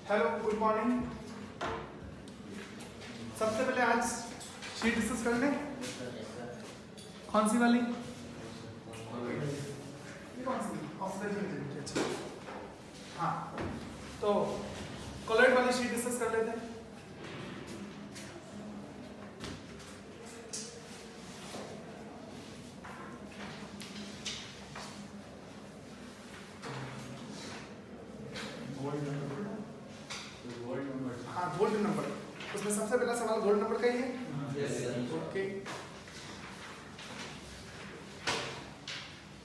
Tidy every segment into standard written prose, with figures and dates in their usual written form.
Hello, good morning. सबसे पहले आज शीट डिस्कस कर लें। कौन सी वाली? कौन सी? ऑक्सीजन। अच्छा, हाँ, तो कोलॉइड वाली शीट डिस्कस कर लेते हैं। हाँ, गोल्ड नंबर। उसमें सबसे पहला सवाल गोल्ड नंबर का ही है। ओके,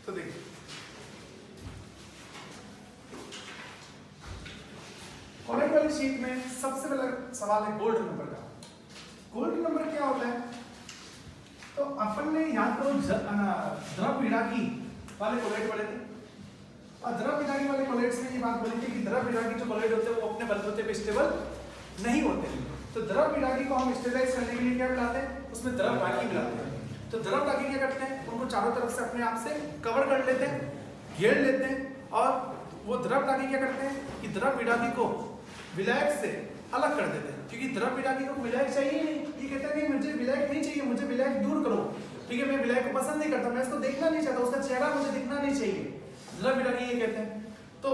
तो देखिए, कोलॉइड वाली शीट में सबसे पहला सवाल है गोल्ड नंबर का। गोल्ड नंबर क्या होता है? तो अपन ने यहाँ तो द्रव विरागी वाले कोलॉइड पढ़े थे, और द्रव विरागी वाले कोलॉइड से ये बात बोली थी कि द्रव विरागी जो कोलॉइड होते हैं वो अपने बलबूते पे स्टेबल नहीं होते। तो द्रव विरागी को हम स्टेबलाइज करने के लिए क्या मिलाते हैं? उसमें द्रव रागी मिलाते हैं। तो द्रव रागी क्या करते हैं? उनको चारों तरफ से अपने आप से कवर कर लेते हैं, घेर लेते हैं, और वो द्रव रागी क्या करते हैं कि द्रव विरागी को विलायक से अलग कर देते हैं। क्योंकि द्रव विरागी को विलायक चाहिए नहीं, ये कहता है कि मुझे विलायक नहीं चाहिए, मुझे विलायक दूर करो। ठीक है, मैं विलायक को पसंद नहीं करता, मैं इसको देखना नहीं चाहता, उसका चेहरा मुझे दिखना नहीं चाहिए। द्रव विरागी ये कहते हैं। तो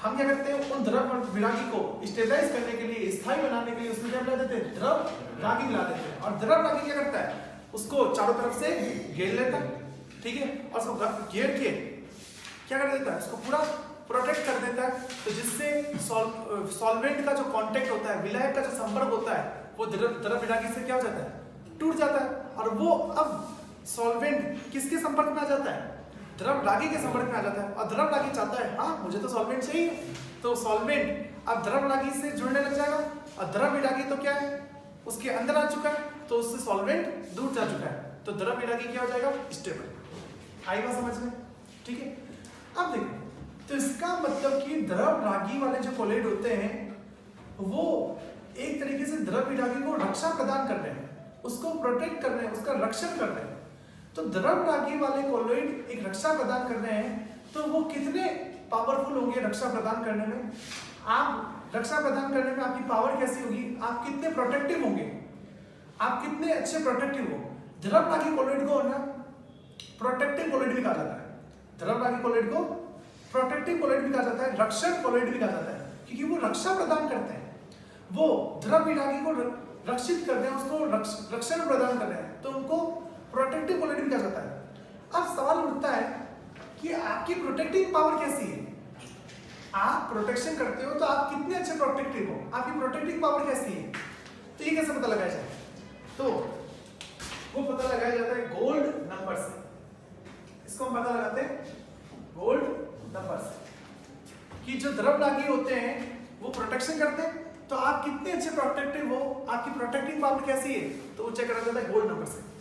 हम क्या करते हैं? उन द्रव विरागी को स्टेबलाइज करने के लिए, स्थायी बनाने के लिए उसमें क्या मिला देते हैं? द्रव रागी मिला देते हैं। और द्रव रागी क्या करता है? उसको चारों तरफ से घेर लेता है, ठीक है, और उसको घेर के क्या कर देता है? उसको पूरा प्रोटेक्ट कर देता है। तो जिससे सॉल्वेंट का जो कांटेक्ट होता है, विलायक का जो संपर्क होता है, वो द्रव विरागी से क्या हो जाता है? टूट जाता है। और वो अब सॉल्वेंट किसके संपर्क में आ जाता है? द्रव रागी के संपर्क में आ जाता है। और द्रव रागी चाहता है, हाँ मुझे तो सॉल्वेंट चाहिए, तो सॉल्वेंट अब द्रव रागी से जुड़ने लग जाएगा। और द्रव विरागी तो क्या है? उसके अंदर आ चुका है, तो उससे सॉल्वेंट दूर जा चुका है। तो द्रव विरागी क्या हो जाएगा? स्टेबल। आई बात समझ में? ठीक है, अब देखो, तो इसका मतलब कि द्रव रागी वाले जो कोलॉइड होते हैं वो एक तरीके से द्रव विरागी को रक्षा प्रदान कर रहे हैं, उसको प्रोटेक्ट कर रहे हैं, उसका रक्षण कर रहे हैं। तो द्रव रागी वाले कोलॉइड एक रक्षा प्रदान कर रहे हैं, तो वो कितने पावरफुल होंगे रक्षा प्रदान करने में? आप रक्षा प्रदान करने में आपकी पावर कैसी होगी? आप कितने प्रोटेक्टिव होंगे? आप कितने अच्छे प्रोटेक्टिव हो? द्रव रागी कोलॉइड को ना प्रोटेक्टिव कोलॉइड भी कहा जाता है। द्रव रागी कोलॉइड को प्रोटेक्टिव कोलॉइड भी कहा जाता है, रक्षक कोलॉइड भी कहा जाता है, क्योंकि वो रक्षा प्रदान करते हैं। वो द्रव विरागी को रक्षित करते हैं, उसको रक्षण प्रदान कर रहे हैं, तो उनको प्रोटेक्टिव कोलॉइड भी कहा जाता है। अब सवाल उठता है कि आपकी प्रोटेक्टिव पावर कैसी है? आप प्रोटेक्शन करते हो तो आप कितने अच्छे प्रोटेक्टिव हो? आपकी प्रोटेक्टिव पावर कैसी है? तो ये कैसे पता लगाया जाए? तो वो पता लगाया जाता है गोल्ड नंबर से। इसको हम पता लगाते हैं गोल्ड नंबर से कि जो द्रव रागी होते हैं वो प्रोटेक्शन करते हैं, तो आप कितने अच्छे प्रोटेक्टिव हो, आपकी प्रोटेक्टिव पावर कैसी है, तो वो चेक करा जाता है गोल्ड नंबर से।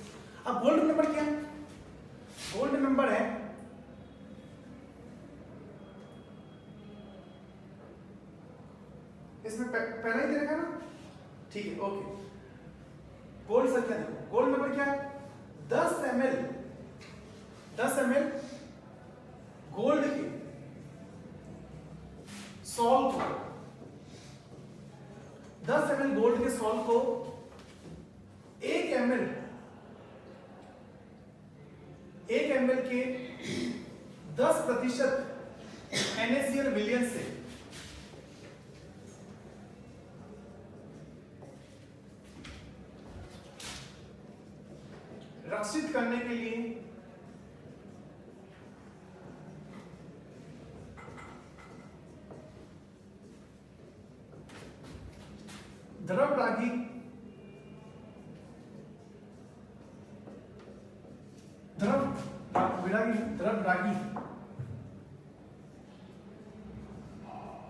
अब गोल्ड नंबर क्या है? गोल्ड नंबर है इसमें पहले ही दे रखा ना, ठीक है, ओके। गोल्ड संख्या देखो, गोल्ड नंबर क्या है? 10 ml गोल्ड के सॉल्ट को, 10 ml गोल्ड के सॉल्ट को 1 ml के 10% NaCl विलयन से रक्षित करने के लिए द्रव रागी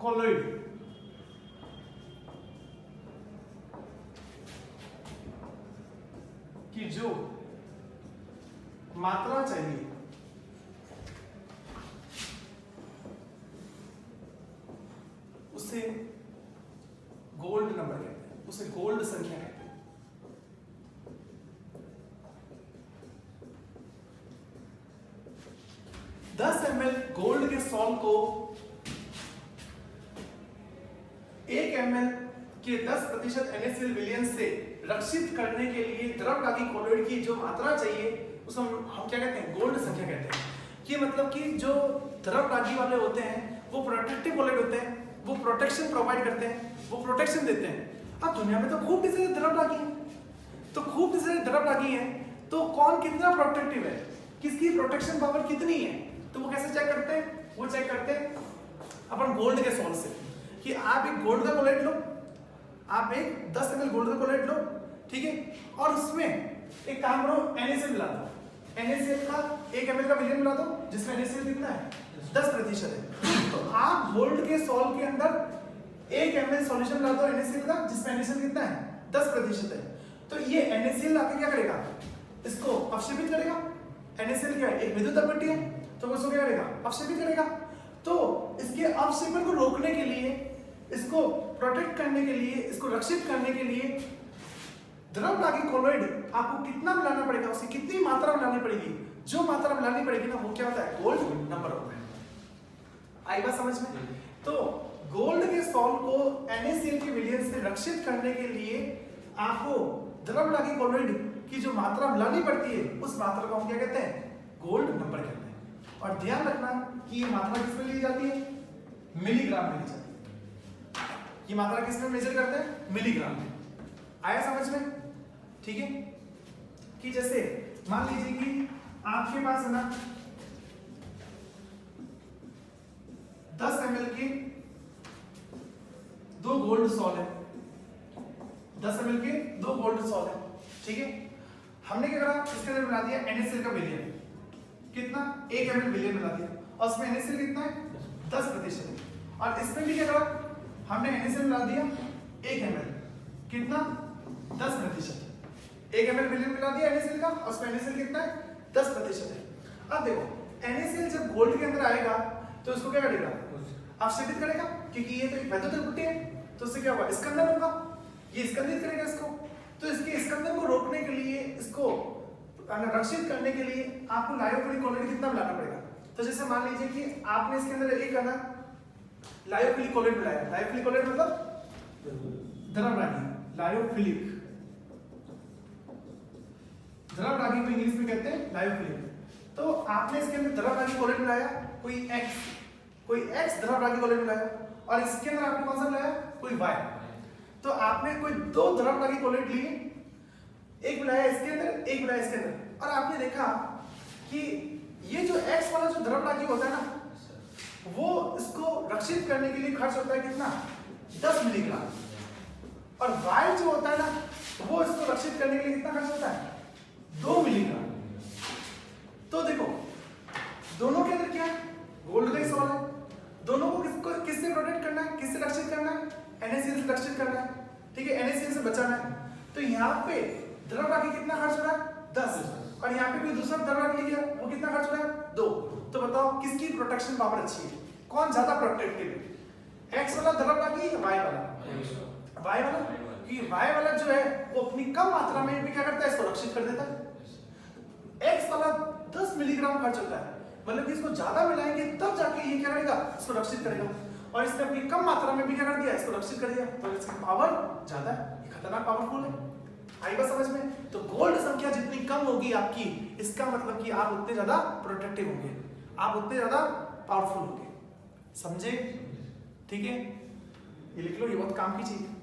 कोलॉइड की जो मात्रा चाहिए उसे गोल्ड नंबर कहते हैं, उसे गोल्ड संख्या कहते हैं। 10 ml गोल्ड के सॉल्ट को 1 ml के 10% NaCl विलयन से रक्षित करने के लिए द्रवभागी कोलोइड की जो मात्रा चाहिए उसको हम क्या कहते हैं, गोल्ड संख्या कहते हैं। कि मतलब कि जो द्रवभागी वाले होते हैं वो प्रोटेक्टिव कोलोइड होते हैं, वो प्रोटेक्शन प्रोवाइड करते हैं, वो प्रोटेक्शन देते हैं। अब दुनिया में तो खूब सारे द्रवभागी हैं, तो खूब सारे द्रवभागी हैं, तो कौन कितना प्रोटेक्टिव है, किसकी प्रोटेक्शन पावर कितनी है, तो वो कैसे चेक करते हैं? वो चेक करते हैं अपन गोल्ड के सोल से। कि आप एक गोल्ड का कोलोइड लो, आप एक 10 ml गोल्ड का कोलोइड लो, ठीक है, और उसमें एक काम करो, NaCl मिला दो। NaCl का 1 ml का विलयन मिला दो जिसमें NaCl कितना है, 10% है। तो आप गोल्ड के सोल के अंदर 1 ml सॉल्यूशन मिला दो NaCl का जिसमें NaCl कितना है, 10% है। तो ये NaCl आके क्या करेगा, इसको अवक्षेपित करेगा। NaCl क्या है, एक विद्युत अपवर्ती है, तो वो इसको क्या करेगा, अवक्षेपित करेगा। तो इसके अवक्षेपण को रोकने के लिए, इसको प्रोटेक्ट करने के लिए, इसको रक्षित करने के लिए द्रवभागी कोलोइड आपको कितना मिलाना पड़ेगा, उसकी कितनी मात्रा मिलानी पड़ेगी, जो मात्रा मिलानी पड़ेगी ना वो क्या होता है, गोल्ड नंबर होता है। आई बात समझ में? तो गोल्ड के सॉल्ट को NaCl के विलयन से रक्षित करने के लिए आपको द्रवभागी कोलोइड की जो मात्रा मिलानी पड़ती है उस मात्रा को हम क्या कहते हैं, गोल्ड नंबर कहते हैं। और ध्यान रखना कि ये मात्रा किसमें ली जाती है, मिलीग्राम में ली जाती है। ये मात्रा किसमें मेजर करते हैं, मिलीग्राम में। आया समझ में? ठीक है। कि जैसे मान लीजिए कि आपके पास है ना 10 ml के 2 गोल्ड सॉल है, 10 ml के 2 गोल्ड सॉल है, ठीक है। हमने क्या करा, इसके अंदर मिला दिया NaCl का विलयन, कितना, 1 ml विलयन मिला दिया, और उसमें NaCl कितना है, 10% है। और इसमें भी क्या करा, हमने NaCl मिला दिया 1 ml, कितना, 10%। 1 ml विलयन मिला दिया NaCl का, और उसमें NaCl कितना है, 10% है। अब देखो NaCl जब गोल्ड के अंदर आएगा तो इसको क्या करेगा, अवक्षेपित करेगा, क्योंकि ये तो एक विद्युत अपवर्ती है, तो इससे क्या होगा, स्कंदन होगा, ये स्कंदित करेगा इसको। तो इसके स्कंदन को रोकने के लिए, इसको रक्षित करने के लिए आपको लायोफिलिक कोलोइड कितना मिलाना पड़ेगा। तो जैसे मान लीजिए कि आपने इसके अंदर एक है ना लायोफिलिक कोलोइड मिलाया, लायोफिलिक कोलोइड मतलब द्रवभागी, लायोफिलिक, द्रवभागी को इंग्लिश में कहते हैं लायोफिलिक। तो आपने इसके अंदर द्रवभागी कोलोइड मिलाया, कोई X द्रवभागी कोलोइड मिलाया, और इसके अंदर आपने कौन सा मिलाया, कोई Y। तो आपने कोई 2 द्रवभागी कोलोइड लिए, एक मिलाया इसके अंदर, एक मिलाया इसके अंदर, और आपने देखा कि ये जो X वाला जो द्रवभागी होता है ना, वो इसको रक्षित करने के लिए खर्च होता है कितना, 10 मिलीग्राम, और Y जो होता है ना, वो इसको रक्षित करने के लिए कितना खर्च होता है, 2 मिलीग्राम। तो देखो दोनों के अंदर क्या है, गोल्ड का ही सवाल है, दोनों को किससे प्रोटेक्ट करना है, किससे रक्षित करना है, NaCl से रक्षित करना है, ठीक है, NaCl से बचाना है। तो यहाँ पे द्रवभागी कितना खर्च हो रहा है, 10, और यहाँ पे भी दूसरा द्रवभागी लिया, वो कितना खर्च हो रहा है, 2। तो बताओ किसकी प्रोटेक्शन पावर अच्छी है, कौन ज्यादा प्रोटेक्टिव है, X वाला द्रवभागी या Y वाला, Y वाला। कि Y वाला जो है वो अपनी कम मात्रा में भी क्या करता है, इसको रक्षित कर देता है। X वाला 10 मिलीग्राम खर्च होता है, मतलब कि इसको ज्यादा मिलाएंगे तब जाके ये क्या करेगा, इसको रक्षित करेगा, और इसने अपनी कम मात्रा में भी क्या कर दिया, इसको रक्षित कर दिया, तो इसकी पावर ज्यादा है, खतरनाक पावरफुल है। आई बात समझ में? तो गोल्ड संख्या जितनी कम होगी आपकी, इसका मतलब कि आप उतने ज्यादा प्रोटेक्टिव होंगे, आप उतने ज्यादा पावरफुल होंगे, समझे? ठीक है, ये लिख लो, ये बहुत काम की चीज है।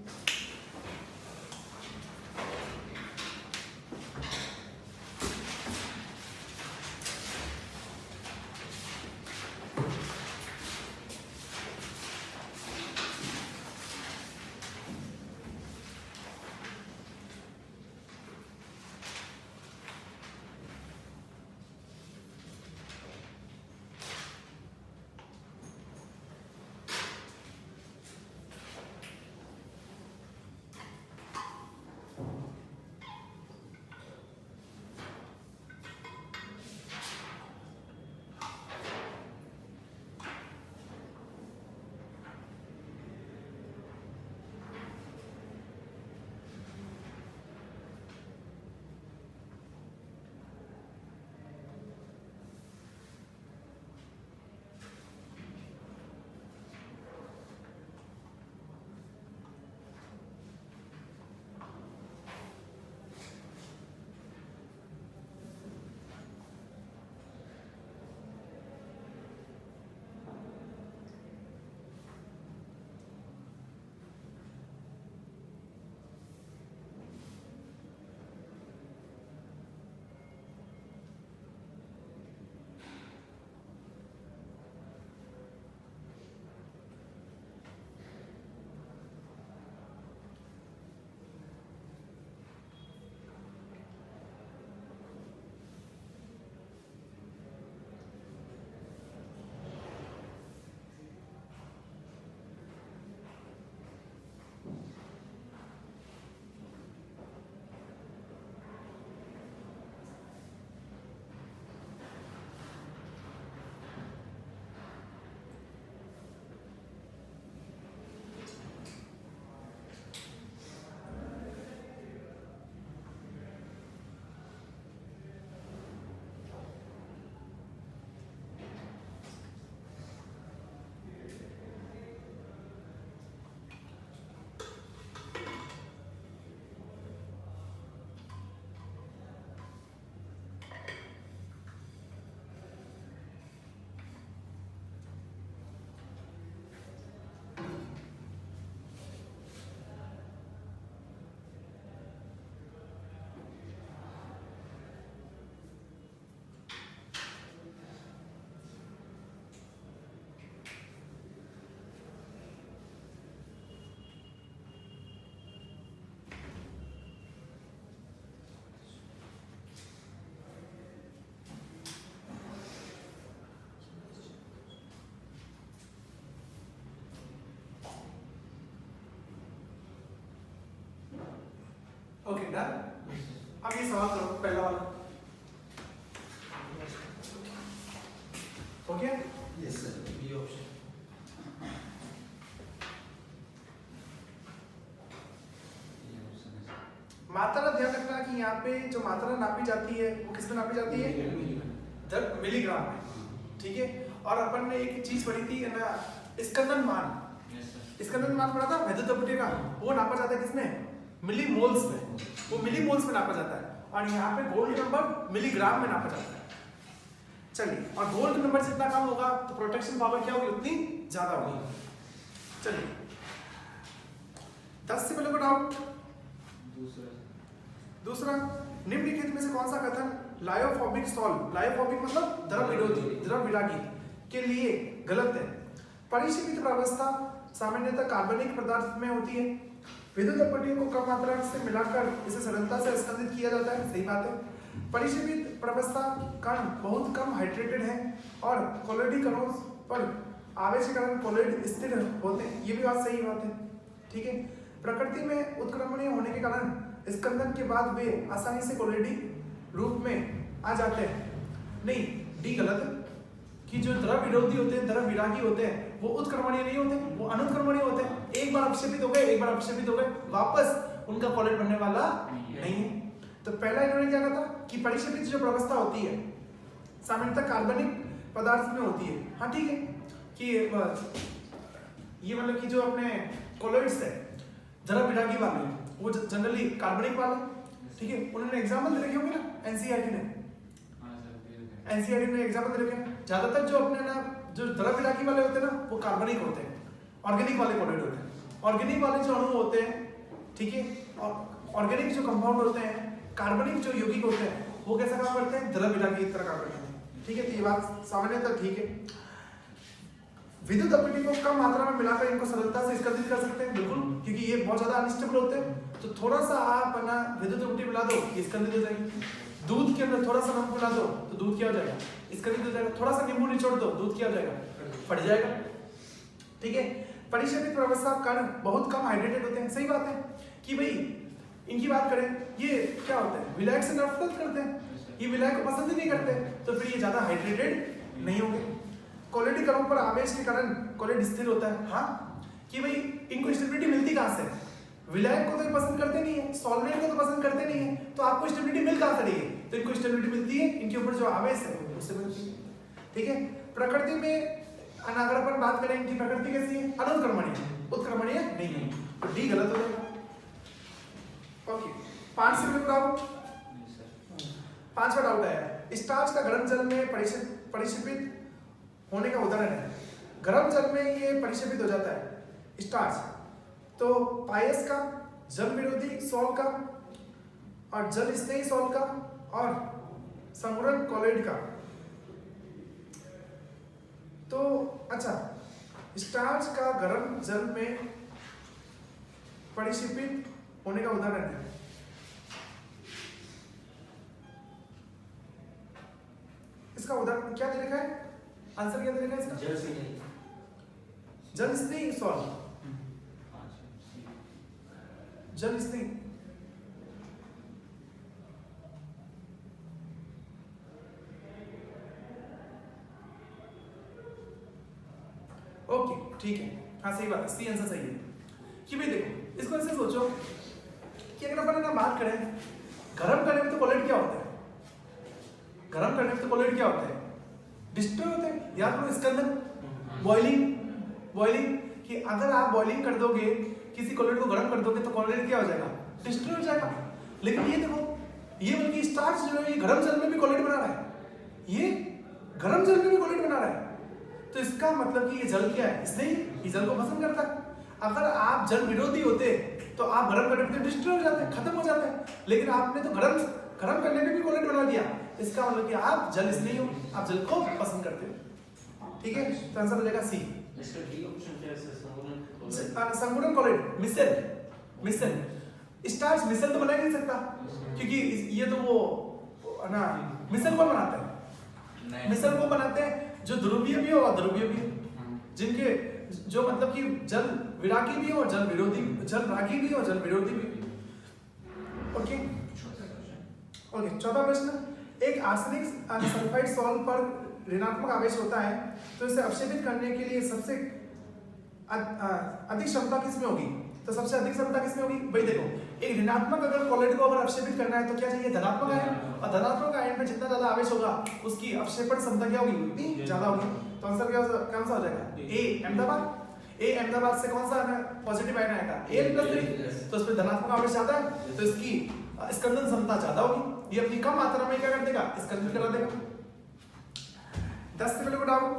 Okay done. अब ये सवाल करो पहला वाला, okay? Yes sir, B option. मात्रा ध्यान रखना कि यहाँ पे जो मात्रा नापी जाती है वो किसमें नापी जाती है? मिलीग्राम में, ठीक है? और अपन ने एक चीज पढ़ी थी ना, स्कंदन मान। स्कंदन मान पढ़ा था वैद्युत अपट्य का, वो नापा जाता है किसमें? मिलीमोल्स में, वो मिलीमोल्स में नापा जाता है। और यहाँ पे गोल्ड नंबर मिलीग्राम में नापा जाता है। चलिए, और गोल्ड नंबर जितना कम होगा तो प्रोटेक्शन पावर क्या होगी? उतनी ज्यादा होगी। चलिए 10 से पहले कोई डाउट? दूसरा, निम्नलिखित में से कौन सा कथन लायोफोबिक सॉल्व, लायोफोबिक मतलब द्रव विरोधी, द्रव विरागी के लिए गलत है? परिशीलित प्रावस्था सामान्यतः कार्बनिक पदार्थ में होती है। विद्युत अपट्य को कम मात्रा से मिलाकर इसे सरलता से स्कंदित किया जाता है, सही बात है। परिशीलित प्रावस्था कण बहुत कम हाइड्रेटेड है और कोलोइड कणों पर आवेश के कारण कोलोइड स्थिर होते हैं, ये भी बात सही बात है, ठीक है। प्रकृति में उत्क्रमणीय होने के कारण स्कंदन के बाद वे आसानी से कोलोइडी रूप में आ जाते हैं। नहीं, डी गलत है कि जो द्रव विरोधी होते हैं, द्रव विरागी होते हैं, वो उत्क्रमणीय नहीं होते, वो अनुत्क्रमणीय होते हैं। एक बार अपक्षेपित हो गए, एक बार अपक्षेपित हो गए, वापस उनका कोलोइड बनने वाला नहीं है। तो पहला इन्होंने क्या कहा था कि परिक्षेपित जो प्रावस्था होती है सामान्यतः कार्बनिक पदार्थ में होती है। हाँ ठीक है कि ये मतलब कि जो अपने कोलोइड्स है द्रव विरागी वाले, वो जनरली कार्बनिक वाले, ठीक है। उन्होंने एग्जाम्पल दे रखे होंगे ना एनसीईआरटी ने, एनसीईआरटी ने एग्जाम्पल दे रखे हैं। ज्यादातर जो अपने ना जो द्रव विरागी वाले होते हैं ना वो कार्बनिक होते हैं, ऑर्गेनिक वाले कोलोइड होते हैं। ऑर्गेनिक वाले जो अणु होते हैं, ठीक है, और ऑर्गेनिक जो कंपाउंड होते हैं, कार्बनिक जो यौगिक होते हैं, वो कैसा काम करते हैं? द्रव विरागी की तरह काम करते हैं, ठीक है। तो ये बात सामान्यतः ठीक है। विद्युत अपट्य को कम मात्रा में मिलाकर इनको सरलता से स्कंदित कर सकते हैं, बिल्कुल, क्योंकि ये बहुत ज्यादा अनस्टेबल होते हैं। तो थोड़ा सा आप ना विद्युत अपट्य मिला दो, ये स्कंदित हो जाएगी। दूध के अंदर थोड़ा सा नमक मिला दो तो दूध क्या हो जाएगा? स्कंदित हो जाएगा। थोड़ा सा नींबू निचोड़ दो, दूध क्या हो जाएगा? फट जाएगा, ठीक है। परिशोधित प्रावस्था कण बहुत कम हाइड्रेटेड होते हैं, सही बात है कि भाई इनकी बात करें, ये क्या होते हैं? विलायक से नफरत करते हैं, ये विलायक को पसंद ही नहीं करते, तो फिर ये ज्यादा हाइड्रेटेड नहीं होंगे। कोलोइड कणों पर आवेश के कारण कोलोइड स्थिर होता है। हाँ कि भाई इनको स्टेबिलिटी मिलती कहां से? विलायक को तो पसंद करते नहीं है, सॉल्वेंट को तो पसंद करते नहीं है, तो आपको स्टेबिलिटी मिल कहां से रही है? तो इनको स्टेबिलिटी मिलती है इनके ऊपर जो आवेश है उससे मिलती है, ठीक है। प्रकृति में अगर अपन बात करें इनकी प्रकृति कैसी है? अनुत्क्रमणीय, उत्क्रमणीय नहीं है, तो डी गलत हो जाएगा। ओके, 5 से बताओ। 5वां डाउट है, स्टार्च का गर्म जल में परिक्षेपित होने का उदाहरण है। गर्म जल में ये परिक्षेपित हो जाता है स्टार्च, तो पायस का, जल विरोधी सॉल्ट का, और जल स्नेही सॉल्ट का, और संगुणन कोलोइड का। तो अच्छा, स्टार्च का गर्म जल में परिक्षेपित होने का उदाहरण है। इसका उदाहरण क्या दे रखा है? आंसर क्या दे रखा है इसका? जल स्नेही सॉल्ट, जल स्नेही। ओके ठीक है, हाँ सही बात है, सी आंसर सही है। कि भाई देखो, इसको ऐसे सोचो कि अगर अपन ना बात करें गर्म करने में, तो कोलोइड क्या होता है? गर्म करने में तो कोलोइड क्या होता है? डिस्ट्रॉय होते हैं। याद करो स्कंदन, बॉइलिंग कि अगर आप बॉइलिंग कर दोगे, किसी कोलोइड को गर्म कर दोगे, तो कोलोइड क्या हो जाएगा? डिस्ट्रॉय हो जाएगा। लेकिन ये देखो, ये बल्कि स्टार्च जो है ये गर्म जल में भी कोलोइड बना रहा है, ये गर्म जल में भी कोलोइड बना रहा है। तो इसका मतलब कि ये जल क्या है? इसलिए ये जल को पसंद करता है। अगर आप जल विरोधी होते तो आप गर्म करने में डिस्ट्रॉय हो जाते, खत्म हो जाते हैं। लेकिन आपने तो गर्म करने में भी कोलोइड बना दिया, इसका मतलब कि आप जल स्नेही हो, आप जल को पसंद करते हो, ठीक है। तो आंसर हो जाएगा सी। इसका डी ऑप्शन क्या है? संगुणन कोलोइड, मिसल। स्टार्च मिसल तो बना ही नहीं सकता, क्योंकि ये तो वो ना, मिसल कौन बनाता है? मिसल वो बनाते हैं जो ध्रुवीय भी हो और अध्रुवीय भी हो, जिनके जो मतलब कि जल विरागी भी हो और जल विरोधी, जल रागी भी हो और जल विरोधी भी। ओके छोटा क्वेश्चन। ओके, चौथा प्रश्न, एक आर्सेनिक सल्फाइड सॉल्ट पर ऋणात्मक आवेश होता है तो इसे अवशेषित करने के लिए सबसे अधिक क्षमता किसमें होगी? तो सबसे अधिक क्षमता किसमें होगी भाई? देखो, एक ऋणात्मक अगर कॉलेट को अगर अवशेषित करना है तो क्या चाहिए? धनात्मक आयन, और धनात्मक आयन में जितना ज्यादा आवेश होगा उसकी अवक्षेपण क्षमता क्या होगी? उतनी ज्यादा होगी। तो आंसर क्या कौन सा हो जाएगा? ए अहमदाबाद। ए अहमदाबाद से कौन सा पॉजिटिव आयन आएगा? Al+3। तो इसमें धनात्मक आवेश ज्यादा है तो इसकी स्कंदन क्षमता ज्यादा होगी, ये अपनी कम मात्रा में क्या कर देगा? स्कंदित करा देगा। 10 से पहले को डाउट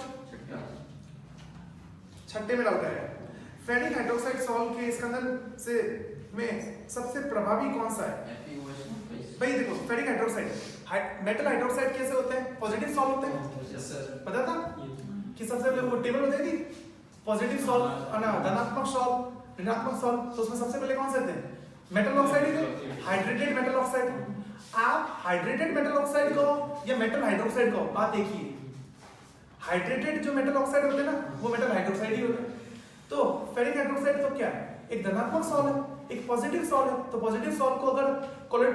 छठे में डाउट है, फेरिक हाइड्रोक्साइड सॉल्ट के स्कंदन से में सबसे प्रभावी कौन सा है? भाई देखो, फेरिक हाइड्रोक्साइड मेटल हाइड्रोक्साइड कैसे होते हैं? पॉजिटिव सॉल्ट होते हैं। Yes sir. पता था कि सबसे पहले वो टेबल होती थी, पॉजिटिव सॉल्ट और धनात्मक सॉल्ट, ऋणात्मक सॉल्ट, तो उसमें सबसे पहले कौन से थे? मेटल ऑक्साइड ही थे, हाइड्रेटेड मेटल ऑक्साइड। आप हाइड्रेटेड मेटल ऑक्साइड को या मेटल हाइड्रोक्साइड को बात देखिए, हाइड्रेटेड जो मेटल ऑक्साइड होते हैं ना वो मेटल हाइड्रोक्साइड ही होते हैं। तो फेरिक हाइड्रोक्साइड तो क्या है? एक धनात्मक सॉल्ट है, एक पॉजिटिव सॉल्ट है। तो पॉजिटिव सॉल्ट को अगर कोलेट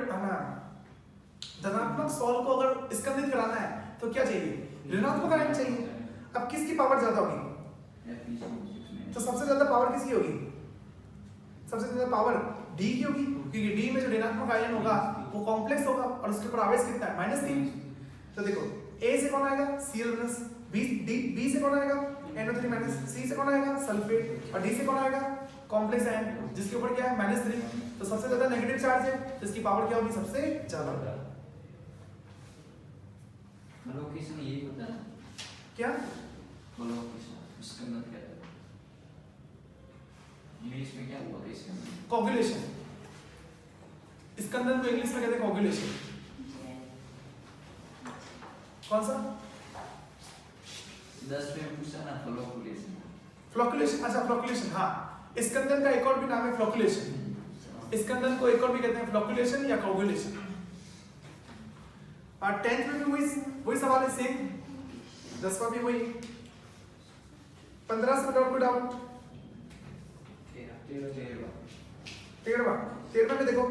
धनात्मक सॉल्ट को अगर स्कंदित कराना है तो क्या चाहिए? ऋणात्मक आयन चाहिए। अब किसकी पावर ज्यादा होगी? तो सबसे ज्यादा पावर किसकी होगी? सबसे ज्यादा पावर डी की होगी, क्योंकि डी में जो ऋणात्मक आयन होगा वो कॉम्प्लेक्स होगा और उसके ऊपर आवेश कितना है? -3। तो देखो, ए से कौन आएगा? Cl+, बी से कौन आएगा? NO3-, सी से कौन आएगा? सल्फेट, और डी से कौन आएगा? कॉम्प्लेक्स आयन जिसके ऊपर क्या है? -3। तो सबसे ज्यादा नेगेटिव चार्ज है तो इसकी पावर क्या होगी? सबसे ज्यादा। लोकेशन ये होता है क्या? लोकेशन स्कंदन कहते हैं। इंग्लिश में क्या बोलते हैं स्कंदन? कोगुलेशन। स्कंदन को इंग्लिश में कहते हैं कोगुलेशन। कौन सा? 10 में पूछा ना फ्लोकुलेशन। फ्लोकुलेशन, अच्छा फ्लोकुलेशन, हाँ। स्कंदन का एक और भी नाम है फ्लोकुलेशन। स्कंदन को एक और भी कहते हैं फ्लोकुलेशन या कोगुलेशन। और 10th में भी वही सवाल है सेम, 10वां भी वही। 15 से बताओ कोई डाउट? 13 में देखो,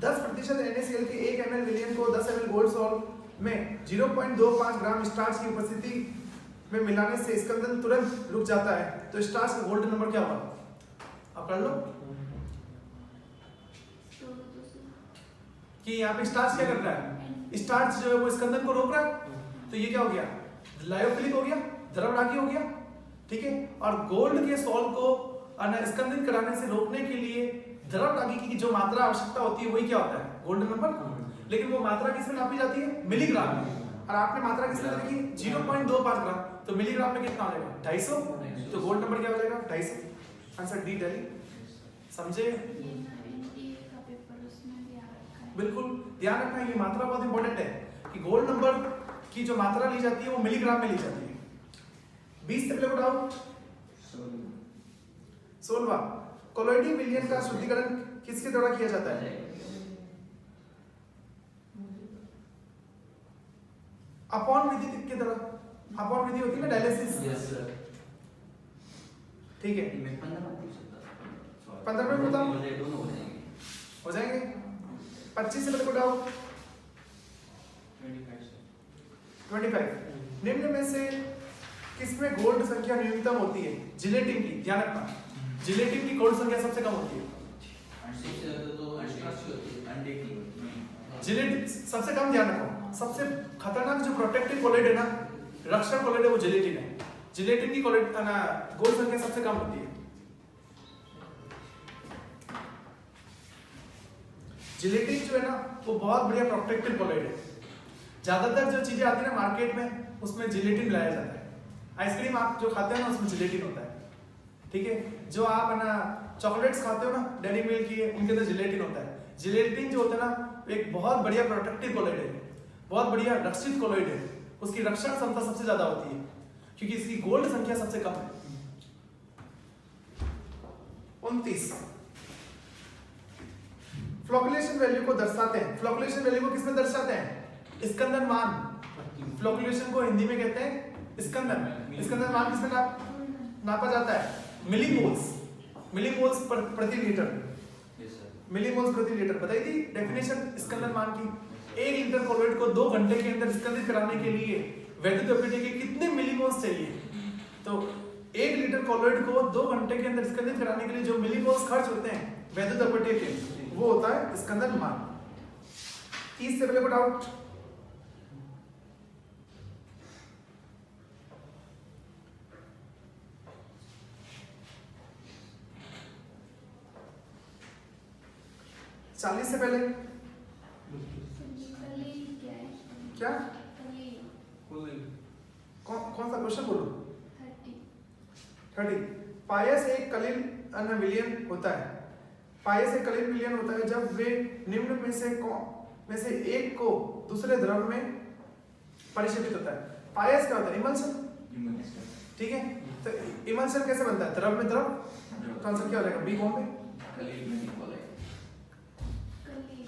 10% NaCl के 1 ml विलयन को 10 ml गोल्ड सॉल्ट में 0.25 ग्राम स्टार्च की उपस्थिति में मिलाने से स्कंदन तुरंत रुक जाता है। तो स्टार्च का गोल्ड नंबर क्या होगा? आप कर लो कि यहाँ पे स्टार्च क्या कर रहा है? स्टार्च जो है वो स्कंदन को रोक रहा है, तो ये क्या हो गया? लायोफिलिक हो गया, द्रवरागी हो गया, ठीक है। और गोल्ड के सॉल्ट को स्कंदित कराने से रोकने के लिए द्रवरागी की जो मात्रा आवश्यकता होती है वही क्या होता है? Gold number. लेकिन वो मात्रा किसमें नापी जाती है? मिलीग्राम में। और आपने मात्रा किसमें देखी? 0.25 ग्राम, तो मिलीग्राम में कितना हो जाएगा? 250। तो गोल्ड नंबर क्या हो जाएगा? 250। Answer D Delhi. समझे? बिल्कुल ध्यान रखना, ये मात्रा बहुत इंपॉर्टेंट है कि गोल्ड नंबर की जो मात्रा ली जाती है वो मिलीग्राम में ली जाती है। 20 से पहले बताओ 16वां, कोलोइडिक विलयन का शुद्धिकरण किसके द्वारा किया जाता है? अपॉन विधि के द्वारा। अपॉन विधि होती है ना डायलिसिस। Yes sir. ठीक है, मैं 15 पूछ सकता था। 15 में बताओ। मुझे दोनों हो जाएंगे। 25 से पहले को डाउट? 25। निम्न में से किसमें गोल्ड संख्या न्यूनतम होती है? जिलेटिन की। ध्यान रखना, जिलेटिन की गोल्ड संख्या सबसे कम होती है। जिलेटिन सबसे कम, ध्यान रखो। सबसे खतरनाक जो प्रोटेक्टिव कोलेट है ना, रक्षक कोलेट है, वो जिलेटिन है। जिलेटिन की कोलेट गोल्ड संख्या सबसे कम होती है। जिलेटिन जो है ना वो बहुत बढ़िया प्रोटेक्टिव कोलेट है। ज्यादातर जो चीजें आती है ना मार्केट में उसमें जिलेटिन मिलाया जाता है। आइसक्रीम आप जो खाते हैं ना उसमें जिलेटिन होता है, ठीक है। जो आप है ना चॉकलेट्स खाते हो ना डेयरी मिल्क की, उनके अंदर जिलेटिन होता है। जिलेटिन जो होता है ना एक बहुत बढ़िया प्रोटेक्टिव कोलेट है, बहुत बढ़िया रक्षित कोलेट है। उसकी रक्षण क्षमता सबसे ज्यादा होती है क्योंकि इसकी गोल्ड संख्या सबसे कम है। 29, फ्लोकुलेशन वैल्यू को दर्शाते हैं। फ्लोकुलेशन वैल्यू को किसमें दर्शाते हैं? स्कंदन मान। फ्लोकुलेशन को हिंदी में कहते हैं स्कंदन। स्कंदन मान किसमें नापा जाता है? मिलीमोल्स। मिलीमोल्स प्रति लीटर। मिलीमोल्स प्रति लीटर बताई थी डेफिनेशन स्कंदन मान की। 1 लीटर कोलोइड को 2 घंटे के अंदर स्कंदित कराने के लिए वैद्युत अपीटी के कितने मिलीमोल्स चाहिए? तो 1 लीटर कोलोइड को 2 घंटे के अंदर स्कंदित कराने के लिए जो मिलीमोल्स खर्च होते हैं वैद्युत अपीटी के, वो होता है स्कंदन मान। 30 से पहले को डाउट? चालीस से पहले क्या? कौन सा क्वेश्चन बोलो? 30। पायस एक कलिल अन्य विलयन होता है। पायस एक कलिल विलयन होता है जब वे निम्न में से एक को दूसरे द्रव में परिशोधित होता है। पायस क्या होता है? इमल्शन। ठीक है, तो इमल्शन कैसे बनता है? द्रव में द्रव। तो आंसर क्या हो जाएगा? बी बॉम्बे।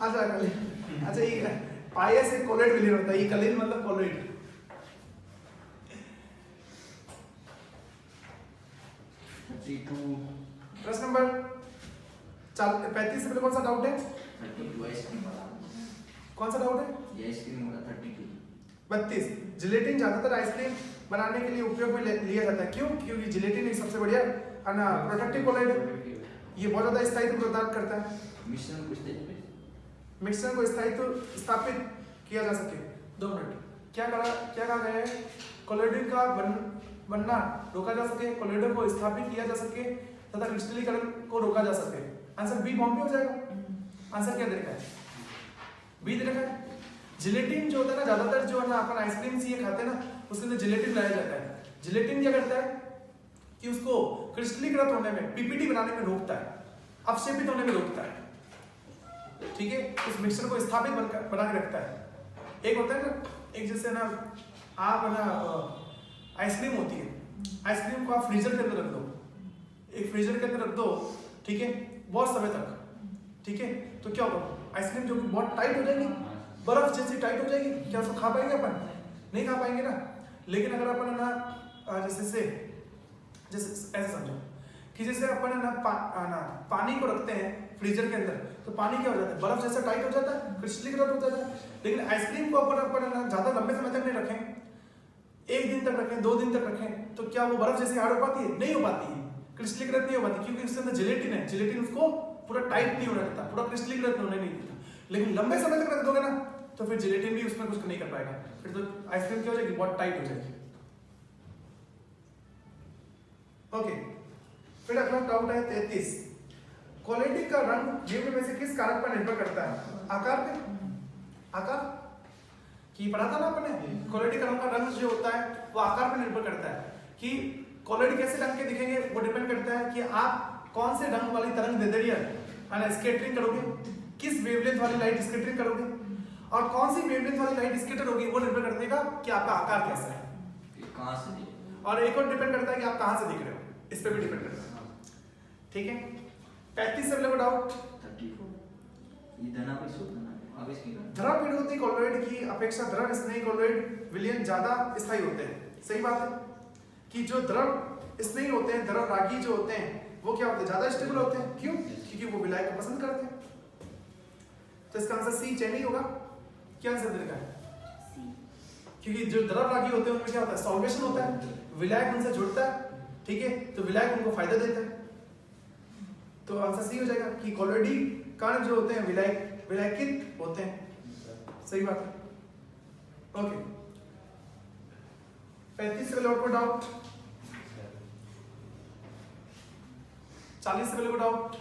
अच्छा कलिल, अच्छा ये पायस एक कोलोइड विलयन होता है, ये कलिल मतलब कोलोइड। प्रश्न नंबर 35 से पहले कौन सा डाउट है? कौन सा डाउट है? 32। जिलेटिन ज्यादातर आइसक्रीम बनाने के लिए उपयोग में लिया जाता है। क्यों? क्योंकि जिलेटिन एक सबसे बढ़िया प्रोटेक्टिव कोलोइड है। ये बहुत ज्यादा स्थायित्व प्रदान करता है। मिश्रण को स्थापित किया जा सके। 2 मिनट, क्या कहा गया है? कोलोइड का बनना रोका जा सके, कोलोइडों को स्थापित किया जा सके तथा क्रिस्टलीकरण को रोका जा सके। आंसर बी बॉम्बे हो जाएगा। आंसर क्या दे रखा है? बी दे रखा है। जिलेटिन जो होता है ना, ज्यादातर जो है ना अपन आइसक्रीम ये खाते हैं ना, उसके अंदर जिलेटिन लाया जाता है। जिलेटिन क्या करता है कि उसको क्रिस्टलीकृत होने में, पीपीटी बनाने में रोकता है, अवक्षेपित होने में रोकता है। ठीक है, उस मिक्सचर को स्थापित बना के रखता है। एक होता है ना, एक जैसे ना आप ना आइसक्रीम होती है, आइसक्रीम को आप फ्रीजर के अंदर रख दो, एक फ्रीजर के अंदर रख दो, ठीक है, बहुत समय तक। ठीक है, तो क्या होगा? आइसक्रीम जो बहुत टाइट हो जाएगी, बर्फ जैसी टाइट हो जाएगी। क्या उसको खा पाएंगे अपन? नहीं खा पाएंगे ना। लेकिन अगर अपन ना जैसे ऐसे समझो कि जैसे अपन ना पानी को रखते हैं फ्रीजर के अंदर, तो पानी क्या हो जाता है? बर्फ जैसा टाइट हो जाता है, क्रिस्टलीकृत हो जाता है। लेकिन आइसक्रीम को अपन ना ज्यादा लंबे समय तक नहीं रखें, 1 दिन तक रखें, 2 दिन तक रखें, तो क्या वो बर्फ जैसी हार्ड हो पाती है? नहीं हो पाती है, क्रिस्टलीकृत नहीं हो पाती, क्योंकि उसके अंदर जिलेटिन है। जिलेटिन उसको पूरा टाइट नहीं होने देता, पूरा क्रिस्टलीकृत होने नहीं देता। लेकिन लंबे समय तक रख दोगे ना, तो फिर जिलेटिन भी उसमें कुछ नहीं कर पाएगा, फिर तो आइसक्रीम क्या हो जाएगी? बहुत टाइट हो जाएगी। ओके, फिर अगला डाउट है 33। क्वालिटी का रंग निम्न में से किस कारक पर निर्भर करता है? आकार पे? आकार की पढ़ा था ना अपने, क्वालिटी का रंग जो होता है वो आकार पर निर्भर करता है कि क्वालिटी कैसे रंग के दिखेंगे। वो डिपेंड करता है कि आप कौन से रंग वाली तरंग दैर्ध्य स्कैटरिंग करोगे, किस वेवलेंथ वाली लाइट स्कैटरिंग करोगे, और कौन सी वेवलेंथ वाली लाइट स्कैटर होगी, वो निर्भर करता है कि आपका आकार कैसा है, कहां से। और एक और डिपेंड करता है कि आप कहां से दिख रहे हो, इस पे भी डिपेंड करता है। ठीक है, 35 से पहले डाउट? 34। ये धनावेश होता है ना, आवेश की द्रव विरोधी कोलोइड की अपेक्षा द्रव स्नेही कोलोइड विलयन ज्यादा स्थायी होते हैं। सही बात है कि जो द्रव स्नेही होते हैं, द्रव रागी जो होते हैं, वो क्या होते हैं? ज्यादा स्टेबल होते हैं। क्यों? क्योंकि वो विलायक को पसंद करते हैं। तो इसका आंसर सी चेनी होगा। क्या आंसर देगा? क्योंकि जो द्रव रागी होते हैं उनमें क्या होता है? सॉल्वेशन होता है, विलायक उनसे जुड़ता है। ठीक है, तो विलायक उनको फायदा देता है। तो आंसर सी हो जाएगा कि कोलोइडी कण जो होते हैं विलायकित होते हैं। सही बात है। ओके, 35 से पहले और कोई डाउट? 40 से पहले कोई डाउट?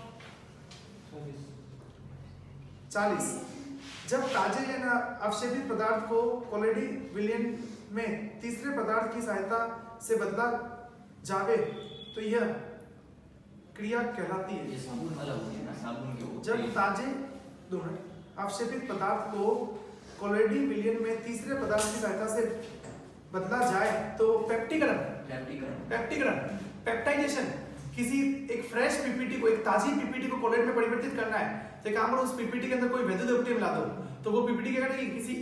40। जब ताजे या अवशेषित पदार्थ को कोलोइडी विलयन में तीसरे पदार्थ की सहायता से बदला जावे तो यह क्रिया कहलाती है। ये साबुन वाला हो गया ना, साबुन के ऊपर जब ताजे अवशेषित पदार्थ को कोलोइडी विलयन में तीसरे पदार्थ की सहायता से बदला जाए तो पेप्टाइजेशन, किसी एक फ्रेश पीपीटी को, एक ताजी पीपीटी को कोलोइड में परिवर्तित करना है, तो काम करो उस पीपीटी के अंदर कोई वैद्युत अपीटी मिला दो, तो वो पीपीटी क्या करेगी? किसी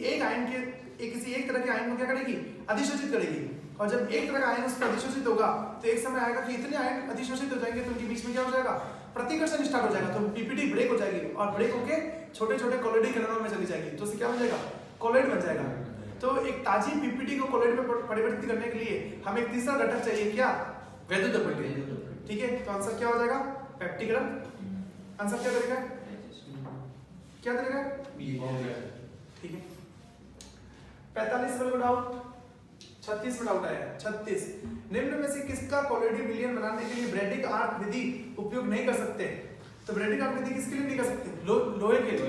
एक तरह के आयन को क्या करेगी? अधिशोषित करेगी। और जब एक तरह का आयन उस पर अधिशोषित होगा तो एक समय आएगा कि इतने आयन अधिशोषित हो जाएंगे तो उनके बीच में क्या हो जाएगा? प्रतिकर्षण स्टार्ट हो जाएगा तो पीपीटी ब्रेक हो जाएगी और ब्रेक होके छोटे छोटे कोलोइड किरणों में चली जाएगी, तो उससे क्या बन जाएगा, कोलोइड बन जाएगा। तो एक ताजी पीपीटी को कोलोइड में परिवर्तित करने के लिए हमें एक तीसरा घटक चाहिए, क्या, वैद्युत अपघटन। ठीक है, तो आंसर क्या हो जाएगा, पेप्टिकरण। आंसर क्या करेगा, क्या करेगा, ठीक है। 45 में डाउट, 36 में डाउट आया। 36, निम्न में से किसका कोलोइडी विलयन बनाने के लिए ब्रैडिक आर्क विधि उपयोग नहीं कर सकते। तो ब्रैडिक आर्क विधि किसके लिए नहीं कर सकते, लोहे के लिए,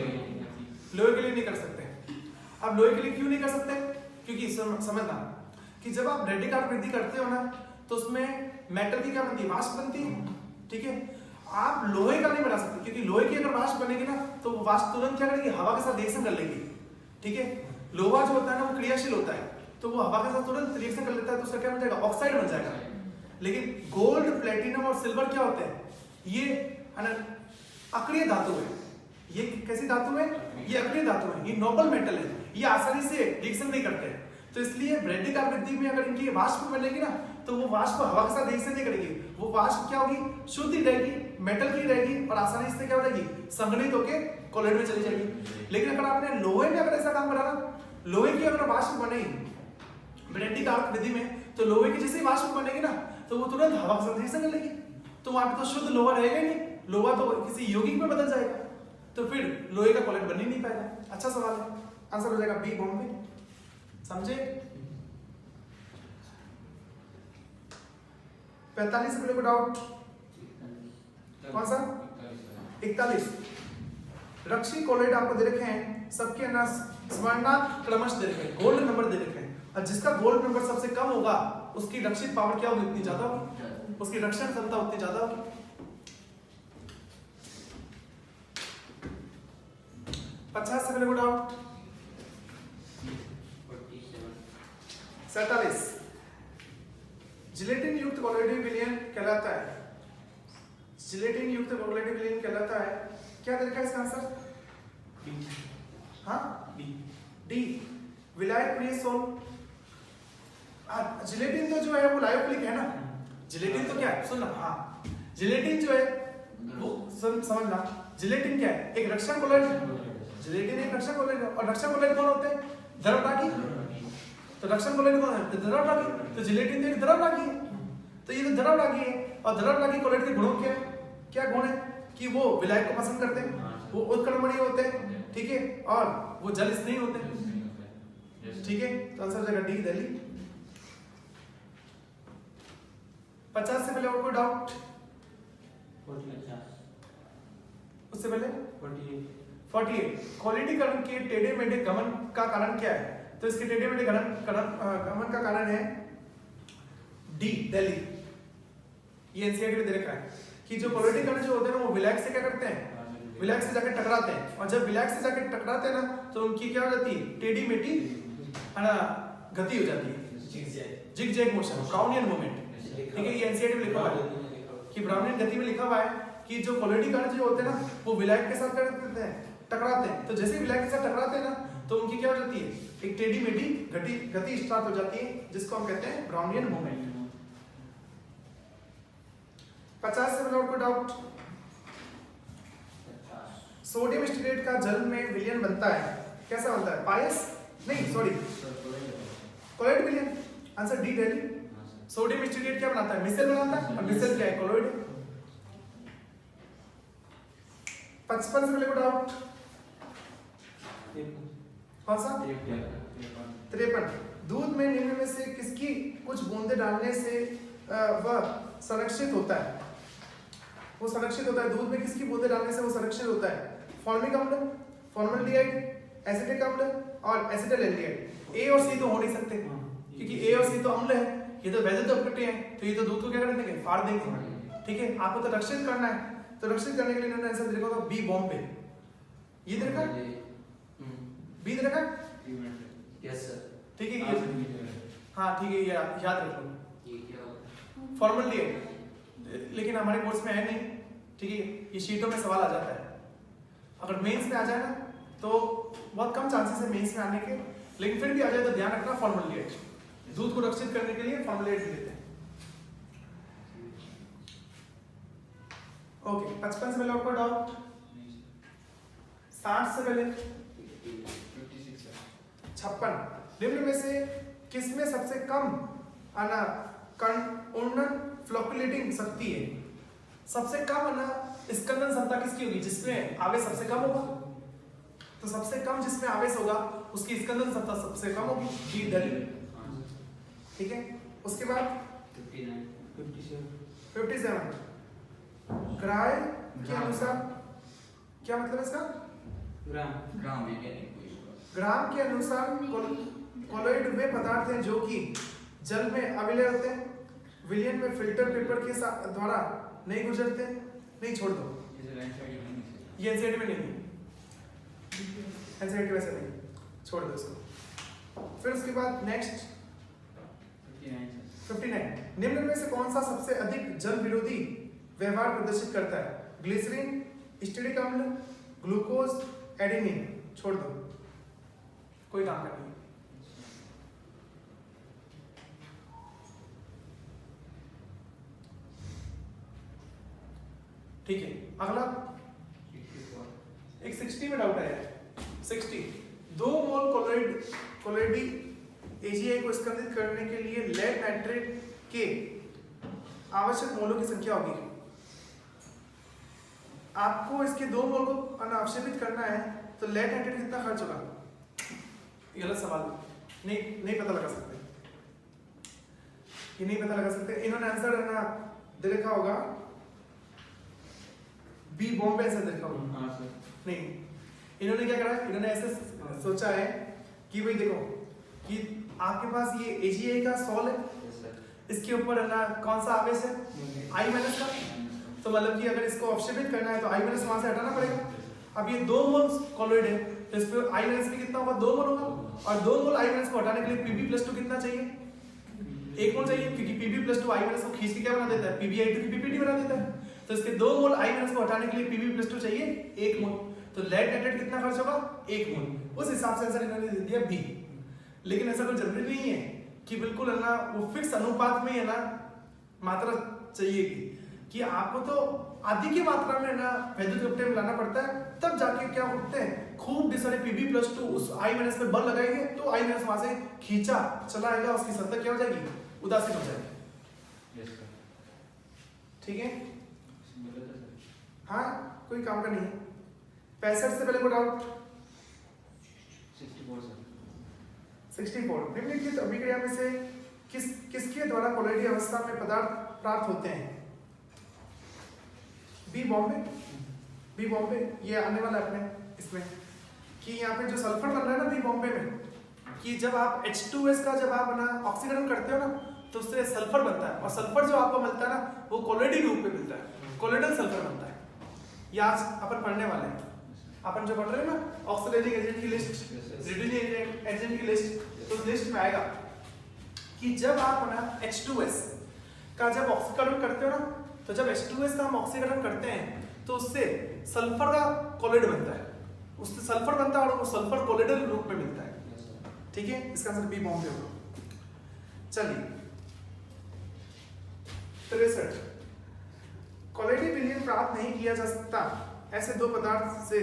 लोहे के लिए नहीं कर सकते। अब लोहे के लिए क्यों नहीं कर सकते, क्योंकि समझना कि जब आप ब्रैडिक आर्क विधि करते हो ना तो उसमें मेटल की क्या बनती है, वाष्प बनती है। ठीक है, आप लोहे का नहीं बना सकते, क्योंकि लोहे की अगर वाष्प बनेगी ना तो वो वाष्प तुरंत क्या करेगी, हवा के साथ रिएक्शन कर लेगी। ठीक है, लोहा जो होता है ना वो क्रियाशील होता है, तो वो हवा के साथ तुरंत रिएक्शन कर लेता है, तो उसका क्या बन जाएगा, ऑक्साइड बन जाएगा। लेकिन गोल्ड, प्लेटिनम और सिल्वर क्या होते हैं, ये अक्रिय धातु है। ये कैसी धातु है, ये अक्रिय धातु है, ये नोबल मेटल है, ये आसानी से रिएक्शन नहीं करते। तो इसलिए ब्रैडिक आर्क विधि में अगर इनकी वाष्प बनेगी ना तो वो वाष्प हवा के साथ रिएक्शन नहीं करेगी, वो वाष्प क्या होगी, शुद्ध रहेगी, मेटल की रहेगी और आसानी से क्या हो जाएगी, संघनित होके कोलोइड में चली जाएगी। लेकिन अगर आपने लोहे में अगर ऐसा काम करा ना, लोहे की अगर वाष्प बनेगी ब्रैडिक आर्क विधि में, तो लोहे की जैसे वाष्प बनेगी ना तो वो तुरंत हवा के साथ रिएक्शन कर लेगी, तो वहां पे तो शुद्ध लोहा रहेगा ही नहीं, लोहा तो किसी यौगिक में बदल जाएगा, तो फिर लोहे का कोलोइड बन ही नहीं पाएगा। अच्छा सवाल है, आंसर हो जाएगा बी, बॉम्बे। समझे। 45 में कोई डाउट, कौन सा, 41। रक्षी कोलोइड आपको दे रखे हैं, सबके स्वर्णांक क्रमश दे रखे हैं, गोल्ड नंबर दे रखे हैं, और जिसका गोल्ड नंबर सबसे कम होगा उसकी रक्षित पावर क्या होगी, उतनी ज्यादा होगी, उसकी रक्षण क्षमता उतनी ज्यादा होगी। 50 से कोई डाउट, 47। जिलेटिन युक्त कोलोइडी विलयन कहलाता है, जिलेटिन युक्त कोलोइडी विलयन कहलाता है, क्या तरीका है इसका आंसर, हाँ डी, विलायक प्रिय सोल। जिलेटिन तो जो है वो लायोफिलिक है ना, जिलेटिन तो क्या है, सुनना, हाँ जिलेटिन जो है वो समझना, जिलेटिन क्या है, एक रक्षण कोलोइड, जिलेटिन एक रक्षण कोलोइड है, और रक्षण कोलोइड कौन होते हैं, द्रवरागी, तो रक्षण कोलोइड कौन है, द्रवरागी, तो जिलेटिन तो एक द्रवरागी है, तो ये तो द्रवरागी है, और द्रवरागी कोलोइड के गुणों क्या है, क्या गुण है कि वो विलायक को पसंद करते हैं, वो उत्कर्मणीय होते हैं, ठीक है, और वो जल स्नेही होते हैं। ठीक है, तो आंसर हो जाएगा डी, दिल्ली। 50 से पहले और कोई डाउट, उससे पहले 48। क्वालिटीकरण के टेढ़े मेढ़े गमन का कारण क्या है, तो इसके टेढ़े मेढ़े गमन का कारण है डी, दिल्ली। ये एनसीईआरटी में दे रखा है कि जो क्वालिटीकरण जो होते हैं ना वो विलायक से क्या करते हैं, विलायक से जाकर टकराते हैं, और जब विलायक से जाकर टकराते हैं ना तो उनकी क्या हो जाती है, टेढ़ी मेढ़ी है ना गति हो जाती है, zig zag motion, Brownian movement. ठीक है, ये एनसीईआरटी में लिखा हुआ है कि ब्राउनियन गति में लिखा हुआ है कि जो क्वालिटीकरण जो होते हैं ना वो विलायक के साथ क्या करते हैं, टकराते हैं, तो जैसे विलायक के साथ टकराते हैं ना तो उनकी क्या हो जाती है, एक टेढ़ी मेढ़ी गति स्टार्ट हो जाती है, जिसको हम कहते हैं ब्राउनियन मूवमेंट। 50 से कोई डाउट, सोडियम स्टीरेट का जल में विलयन बनता है, कैसा बनता है, पायस नहीं, सॉरी कोलोइड विलयन। Answer D, Delhi. Sodium stearate क्या बनाता है, मिसेल बनाता है, और मिसेल क्या है, कोलोइड। 55 से कोई डाउट, कौन सा, 53। दूध में निम्न में से किसकी कुछ बूंदे डालने से वह संरक्षित होता है, वो संरक्षित होता है, दूध में किसकी बूंदे डालने से वो संरक्षित होता है, फॉर्मिक अम्ल, फॉर्मल्डिहाइड, एसिटिक अम्ल और एसिटाइलडिहाइड। ए और सी तो हो नहीं सकते, क्योंकि ए और सी तो अम्ल है, ये तो वैद्युत अपघट्य है, तो ये तो दूध को क्या कर देंगे, फाड़ देंगे। ठीक है, आपको तो रक्षित करना है, तो रक्षित करने के लिए इन्होंने आंसर देखा होगा बी, बॉम्बे। ये देखा, बी देखा, यस सर। ठीक है, ये हाँ ठीक है, ये याद रख लो, ये क्या होगा, फॉर्मल्डिहाइड, लेकिन हमारे कोर्स में है नहीं। ठीक है, ये शीटों में सवाल आ जाता है, अगर मेंस में आ जाए ना तो बहुत कम चांसेस है मेंस में आने के, लेकिन फिर भी आ जाए तो ध्यान रखना फॉर्मल्डिहाइड, दूध को रक्षित करने के लिए फॉर्मल्डिहाइड देते हैं। ओके 55 से पहले और कोई डाउट? 60 से पहले 56। निम्न में से किसमें सबसे कम उन्नत फ्लोकुलेटिंग शक्ति है? सबसे कम स्कंदन क्षमता किसकी होगी? जिसमें आवेश सबसे कम होगा। तो सबसे कम जिसमें आवेश होगा उसकी स्कंदन क्षमता सबसे कम होगी, डी दली। ठीक है, उसके बाद 57 ग्राय के अनुसार क्या मतलब इसका? ग्राम के अनुसार कोलोइड वे पदार्थ हैं जो कि जल में अविलय होते हैं, विलयन में फिल्टर पेपर के द्वारा नहीं गुजरते। नहीं, छोड़ दो, ये एनसीईआरटी में नहीं है, एनसीईआरटी वैसे नहीं, छोड़ दो इसको। फिर उसके बाद नेक्स्ट 59 निम्न में से कौन सा सबसे अधिक जल विरोधी व्यवहार प्रदर्शित करता है? ग्लिसरीन, स्टीरिक अम्ल, ग्लूकोज, एडेनिन। छोड़ दो, कोई काम का नहीं। ठीक है, अगला एक 60 में डाउट आया। 60 2 मोल कोलोइडी एजीआई को स्कंदित करने के लिए लेड नाइट्रेट के आवश्यक मोलों की संख्या होगी। आपको इसके 2 मोल को अवशेषित करना है तो लेड नाइट्रेट कितना खर्च होगा? गलत सवाल, नहीं पता लगा सकते, ये नहीं पता लगा सकते। इन्होंने आंसर दे रखा होगा बी बॉम्बे ऐसा देखा होगा। नहीं, इन्होंने क्या करा, इन्होंने ऐसे सोचा है कि भाई देखो कि आपके पास ये एजीआई का सॉल है, इसके ऊपर कौन सा आवेश है? आई माइनस का। तो मतलब कि अगर इसको अवशेषित करना है तो आई माइनस वहां से हटाना पड़ेगा। अब ये 2 मोल कोलोइड है तो इस पे आई माइनस भी कितना होगा? 2 मोल होगा। और 2 मोल आई माइनस को हटाने के लिए Pb+2 कितना चाहिए? 1 मोल चाहिए, क्योंकि Pb+2 आई माइनस को खींच के क्या बना देता है? Pbi2 की Ppt बना देता है। तो इसके 2 मोल आई माइनस को हटाने के लिए Pb+2 चाहिए 1 मोल। तो लेड नाइट्रेट कितना खर्च होगा? 1 मोल। उस हिसाब से आंसर इन्होंने दे दिया बी। लेकिन ऐसा कोई जरूरी नहीं है कि बिल्कुल वो फिक्स अनुपात में मात्रा चाहिए कि आपको तो आधी की मात्रा में वैद्युत अपव्यय मिलाना पड़ता है, तब जाके क्या होते हैं, खूब सारे Pb+2 उस आई माइनस पे बल लगाएंगे तो आई माइनस वहां से खींचा चला आएगा, उसकी सतह क्या हो जाएगी? उदासीन हो जाएगी। ठीक है, हाँ कोई काम का नहीं है। 65 से पहले को डाउट? 64 निम्नलिखित अभिक्रिया में से किसके द्वारा कोलोइडी अवस्था में पदार्थ प्राप्त होते हैं? बी बॉम्बे ये आने वाला अपने इसमें कि यहाँ पे जो सल्फर बन रहा है ना बी बॉम्बे में, कि जब आप H2S का जब आप ऑक्सीकरण करते हो ना तो उससे सल्फर बनता है, और सल्फर जो आपको मिलता है ना वो कोलोइडी रूप में मिलता है, कोलोइडल सल्फर बनता है। ये आज अपन पढ़ने वाले हैं, अपन जो पढ़ रहे हैं ना ऑक्सीडाइजिंग एजेंट की लिस्ट, रिड्यूसिंग एजेंट की लिस्ट, तो लिस्ट में आएगा कि जब आप H2S का जब ऑक्सीकरण करते हो ना, तो जब H2S का हम ऑक्सीकरण करते हैं तो उससे सल्फर का कोलोइड बनता है, उससे सल्फर बनता है और वो सल्फर कोलोइडल रूप में मिलता है। ठीक है, इसका आंसर बी बॉम्बे होगा। चलिए 63 कोलोइडी विलयन प्राप्त नहीं किया जा सकता ऐसे 2 पदार्थ से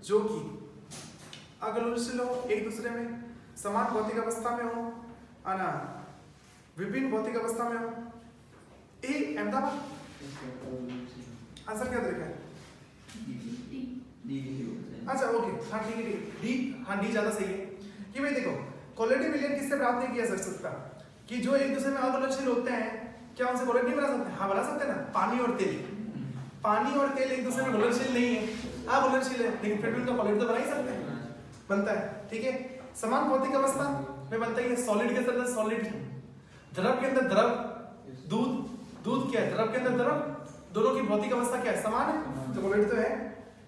जो कि अगलुशील हो, एक दूसरे में समान भौतिक अवस्था में हो, विभिन्न भौतिक अवस्था में हो। ए अहमदाबाद आंसर क्या देखा है? अच्छा ओके, हाँ ठीक है डी, हाँ डी ज्यादा सही है। कि भाई देखो कोलोइडी विलयन किससे प्राप्त नहीं किया जा सकता? कि जो एक दूसरे में अगलुशील होते हैं, क्या उनसे कोलोइड नहीं बना सकते? हाँ बना सकते ना, पानी और तेल। पानी और तेल एक दूसरे में घुलनशील नहीं है, हाँ घुलनशील है, लेकिन फिर भी उनका कोलोइड तो बना ही सकते हैं, बनता है। ठीक है, समान भौतिक अवस्था में बनता ही है। सॉलिड के अंदर सॉलिड, द्रव के अंदर द्रव, दूध क्या है? द्रव के अंदर द्रव, दोनों की भौतिक अवस्था क्या है? समान है, तो कोलोइड तो है।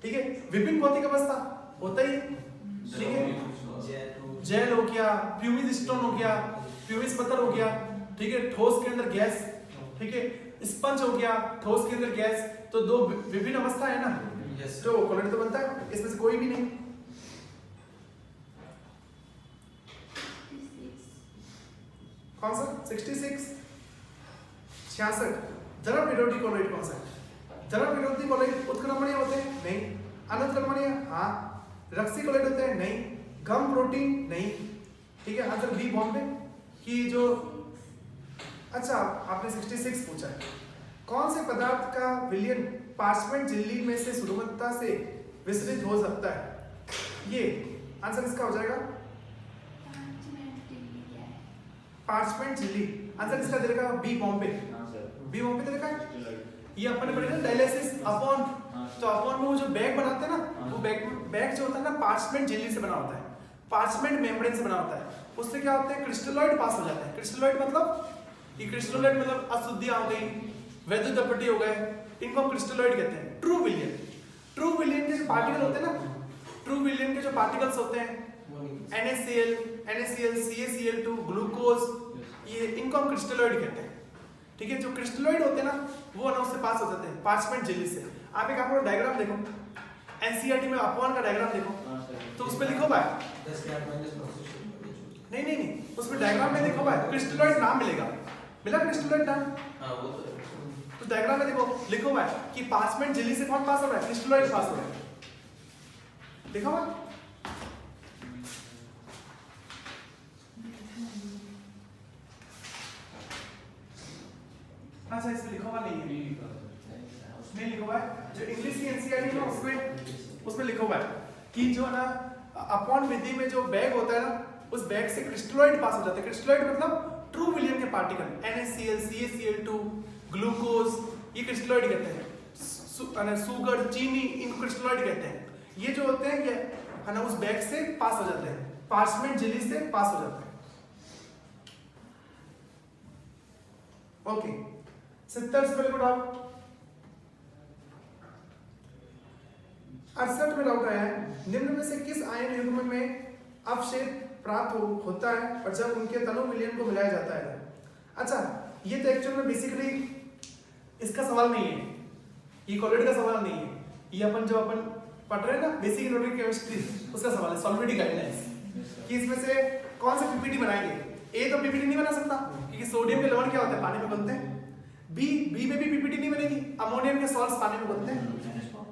ठीक है, विभिन्न भौतिक अवस्था होता ही, ठीक है, जेल हो गया, प्यूमिस स्टोन हो गया, प्यूमिस पत्थर हो गया, ठीक है, ठोस के अंदर गैस, ठीक है, स्पंज हो गया, ठोस के अंदर गैस, तो 2 विभिन्न अवस्था है ना, तो कोलोइड तो बनता है, इसमें से कोई भी नहीं। कौन सा? 66 द्रव विरोधी कोलोइड कौन सा है? जरा विरोधी कोलेट उत्क्रमणीय होते हैं? नहीं। अनुत्क्रमणीय? हाँ। रक्सी कोलेट होते हैं? नहीं। गम प्रोटीन? नहीं। ठीक है, आंसर बी बॉम्बे की जो। अच्छा, आपने 66 पूछा है, कौन से पदार्थ का विलयन पार्चमेंट झिल्ली में से सुगमता से विसरित हो सकता है? ये आंसर इसका हो जाएगा पार्चमेंट झिल्ली। आंसर इसका दे रखा बी बॉम्बे। बी बॉम्बे दे रखा है। ये अपन ने पढ़ी ना डायलिसिस अपॉन, तो अपॉन में वो जो बैग बनाते हैं ना, वो बैग जो होता है ना पार्चमेंट झिल्ली से बना होता है, पार्चमेंट मेम्ब्रेन से बना होता है। उससे क्या होता है, क्रिस्टलॉइड पास हो जाते हैं। क्रिस्टलॉइड मतलब ये क्रिस्टलॉइड मतलब अशुद्धियां हो गई, वैद्युत अपट्य हो गए, इनको हम क्रिस्टलॉइड कहते हैं। ट्रू विलियन, ट्रू विलियन के जो पार्टिकल होते हैं ना, ट्रू विलियन के जो पार्टिकल्स होते हैं NaCl, NaCl, CaCl2, ग्लूकोज, ये इनको हम क्रिस्टलॉइड कहते हैं। ठीक है, जो क्रिस्टलॉइड होते हैं ना वो ना उससे पास हो जाते हैं पार्चमेंट झिल्ली से। आप एक आपको डायग्राम देखो, एनसीईआरटी में अपॉन का डायग्राम देखो, तो उसमें लिखो भाई, नहीं, उसमें डायग्राम में देखो भाई क्रिस्टलॉइड नाम मिलेगा, मिला क्रिस्टलॉइड नाम? तो डायग्राम में देखो, लिखो भाई कि पार्चमेंट झिल्ली से कौन पास हो रहा है? क्रिस्टलॉइड पास हो रहा है। देखो भाई, अच्छा इसमें लिखा हुआ नहीं है, उसमें लिखा हुआ है जो इंग्लिश की एनसीईआरटी में उसमें लिखा हुआ है कि जो ना अपॉन विधि में जो बैग होता है ना, उस बैग से क्रिस्टलॉइड पास हो जाते हैं। क्रिस्टलॉइड मतलब ट्रू विलियन के पार्टिकल, NaCl, CaCl2, ग्लूकोज, ये क्रिस्टलॉइड कहते हैं। सुगर, चीनी, इनको क्रिस्टलॉइड कहते हैं। ये जो होते हैं ये है ना उस बैग से पास हो जाते हैं, पार्चमेंट झिल्ली से पास हो जाते हैं। ओके, 70 से पहले को डाउट, 68 में डाउट आया है, निम्न में से किस आयन युग्म में अवक्षेप प्राप्त होता है और जब उनके तनु विलयन को मिलाया जाता है? अच्छा, ये तो एक्चुअल में बेसिकली इसका सवाल नहीं है, ये कोलेट का सवाल नहीं है, ये अपन जो अपन पढ़ रहे हैं ना बेसिक इनऑर्गेनिक केमिस्ट्री, उसका सवाल है, सॉल्वेंटी गाइडलाइंस कि इसमें से कौन सा पीपीटी बनाएंगे। ए तो पीपीटी नहीं बना सकता क्योंकि सोडियम के लवण क्या होते हैं, पानी में बनते हैं। बी में भी पीपीटी नहीं बनेगी, अमोनियम के सॉल्ट्स पानी में बनते हैं।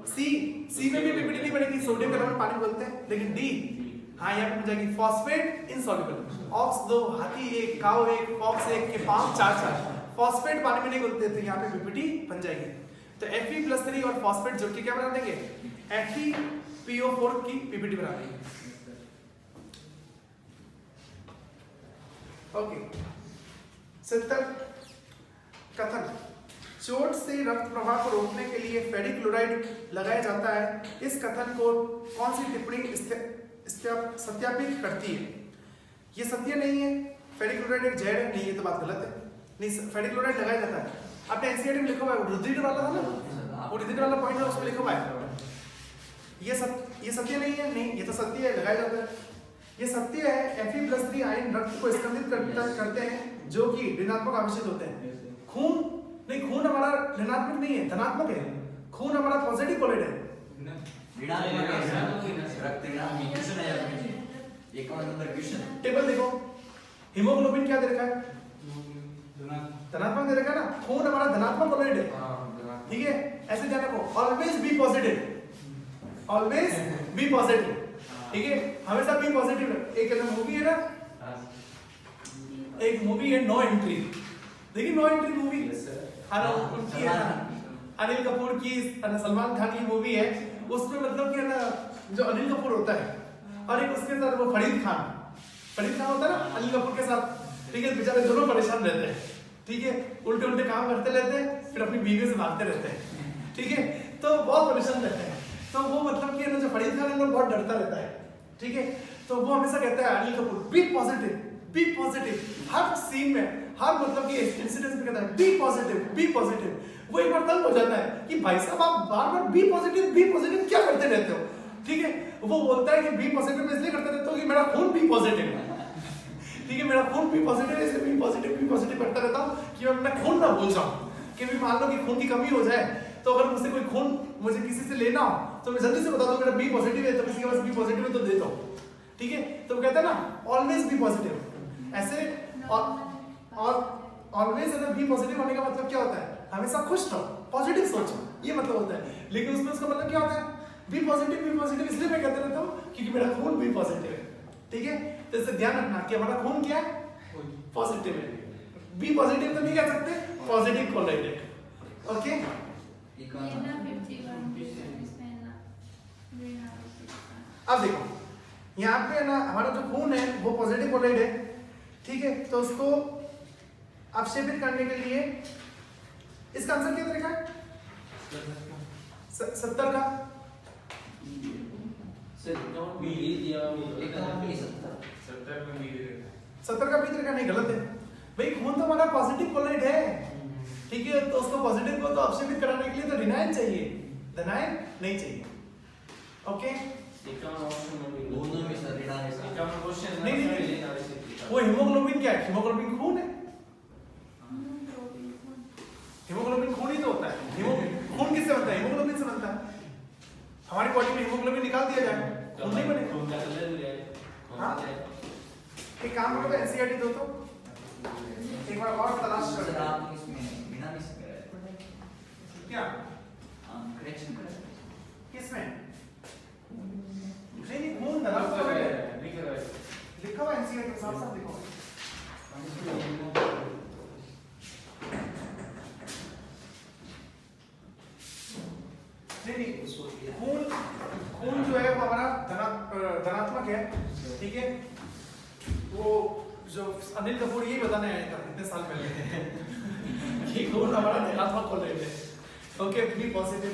सी में भी पीपीटी नहीं बनेगी, सोडियम के लवण पानी में बनते हैं। लेकिन डी, हाँ यहाँ पे बन जाएगी फॉस्फेट इनसॉल्युबल। ऑक्स 2, हाथी 1, काऊ 1, फॉक्स 1 के 5 4 फॉस्फेट पानी में नहीं घुलते, तो यहाँ पे पीपीटी बन जाएगी। तो Fe+3 और फॉस्फेट जो क्या बना देंगे, FePO4 की पीपीटी बना देंगे। ओके, 70 कथन, चोट से रक्त प्रवाह को रोकने के लिए फेरिक क्लोराइड लगाया जाता है, इस कथन को कौन सी टिप्पणी सत्यापित करती है? ये सत्य नहीं है, फेरिक क्लोराइड एक जहर है, नहीं, ये तो बात गलत है। नहीं, फेरिक क्लोराइड लगाया जाता है। आपने एनसीईआरटी में लिखा हुआ है, रुधिर वाला था ना, वो रुधिर वाला पॉइंट है, उसमें लिखा हुआ है ये सत्य नहीं है, नहीं, ये तो सत्य है, लगाया जाता है। ये सत्य है, Fe+3 आयन रक्त को स्कंदित करते हैं जो कि ऋणात्मक आवेशित होते हैं। खून हमारा ऋणात्मक नहीं है, धनात्मक है। खून हमारा पॉजिटिव कोलेट है। टेबल देखो, हीमोग्लोबिन क्या दे रखा है, धनात्मक दे रखा है ना, खून हमारा धनात्मक कोलेट है। ठीक है, ऐसे ध्यान रखो, always be positive, always be positive. ठीक है, हमेशा बी पॉजिटिव। एक मूवी है ना, एक मूवी है नो एंट्री, देखिए नो एंट्री मूवी, उनकी है ना, अनिल कपूर की, सलमान खान की मूवी है। उसमें मतलब कि है ना जो अनिल कपूर होता है और एक उसके साथ वो फरीद खान होता है ना अनिल कपूर के साथ। ठीक है, बेचारे दोनों परेशान रहते हैं। ठीक है, उल्टे काम करते रहते हैं, फिर अपनी बीवी से भागते रहते हैं। ठीक है, तो बहुत परेशान रहते हैं। तो वो मतलब कि जो फरीद खान है ना बहुत डरता रहता है। ठीक है, तो वो हमेशा कहता है अनिल कपूर बी पॉजिटिव, हर सीन में, हर मतलब कि इंसिडेंट में कहता है बी पॉजिटिव। वो एक बार तंग हो जाता है कि भाई साहब आप बार बी पॉजिटिव क्या करते रहते हो। ठीक है, वो बोलता है कि बी पॉजिटिव इसलिए करते रहते हो कि मेरा खून बी पॉजिटिव है। ठीक है, मेरा खून बी पॉजिटिव है, इसलिए बी पॉजिटिव करता रहता हूँ कि मैं अपना खून ना भूल जाऊँ। कि भी मान लो कि खून की कमी हो जाए, तो अगर मुझसे कोई खून मुझे किसी से लेना हो तो मैं जल्दी से बता दूं मेरा बी पॉजिटिव है, तो किसी के पास बी पॉजिटिव है तो दे दो। ठीक है, तो कहता है ना ऑलवेज बी पॉजिटिव। ऐसे और ऑलवेज अगर बी पॉजिटिव होने का मतलब क्या होता है, हमेशा खुश रहो। पॉजिटिव सोचो, ये मतलब होता है। लेकिन उसमें उसका मतलब क्या होता है? बी पॉजिटिव इसलिए मैं कहता रहता हूँ क्योंकि मेरा खून बी पॉजिटिव है, ठीक है? तो इससे ध्यान रखना कि हमारा खून क्या है? पॉजिटिव है। बी पॉजिटिव तो नहीं कह सकते, पॉजिटिव कोलोइड है, ओके? अब देखो यहाँ पे ना हमारा जो खून है वो पॉजिटिव कोलोइड है, ठीक है? तो उसको अवक्षेपित करने के लिए इसका आंसर क्या तरीका है? 70 का सत्तर का भी तरीका नहीं, गलत है भाई। खून तो हमारा पॉजिटिव कोलोइड है, ठीक है? तो उसको पॉजिटिव को तो अवक्षेपित कराने के लिए तो रिनाइन चाहिए, धनायन नहीं चाहिए, ओके? नहीं, वो हीमोग्लोबिन क्या है? हीमोग्लोबिन खून है, हीमोग्लोबिन खून ही तो होता है। खून किससे बनता है? हीमोग्लोबिन से बनता है। हमारी बॉडी में हीमोग्लोबिन निकाल दिया जाए, खून नहीं बनेगा। हाँ, एक काम करो, एनसीईआरटी दो तो एक बार और तलाश करो। क्या किसमें? नहीं, खून धनात्मक है, लिखा हुआ एनसीईआरटी में साफ साफ लिखा हुआ है। नहीं, खून जो है वो हमारा धनात्मक है, ठीक है? वो जो अनिल कपूर यही बताने आया था इतने साल पहले कि खून हमारा धनात्मक कोलोइड है, ओके? B positive.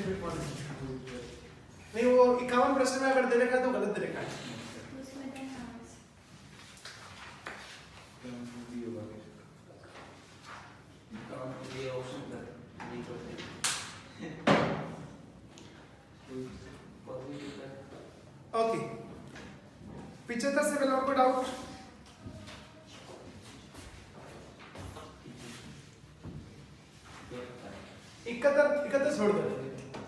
नहीं, वो 51 प्रश्न में अगर दे रखा है तो गलत दे रखा है। ओके, 75 से पहले और कोई डाउट? इकहत्तर छोड़ दो,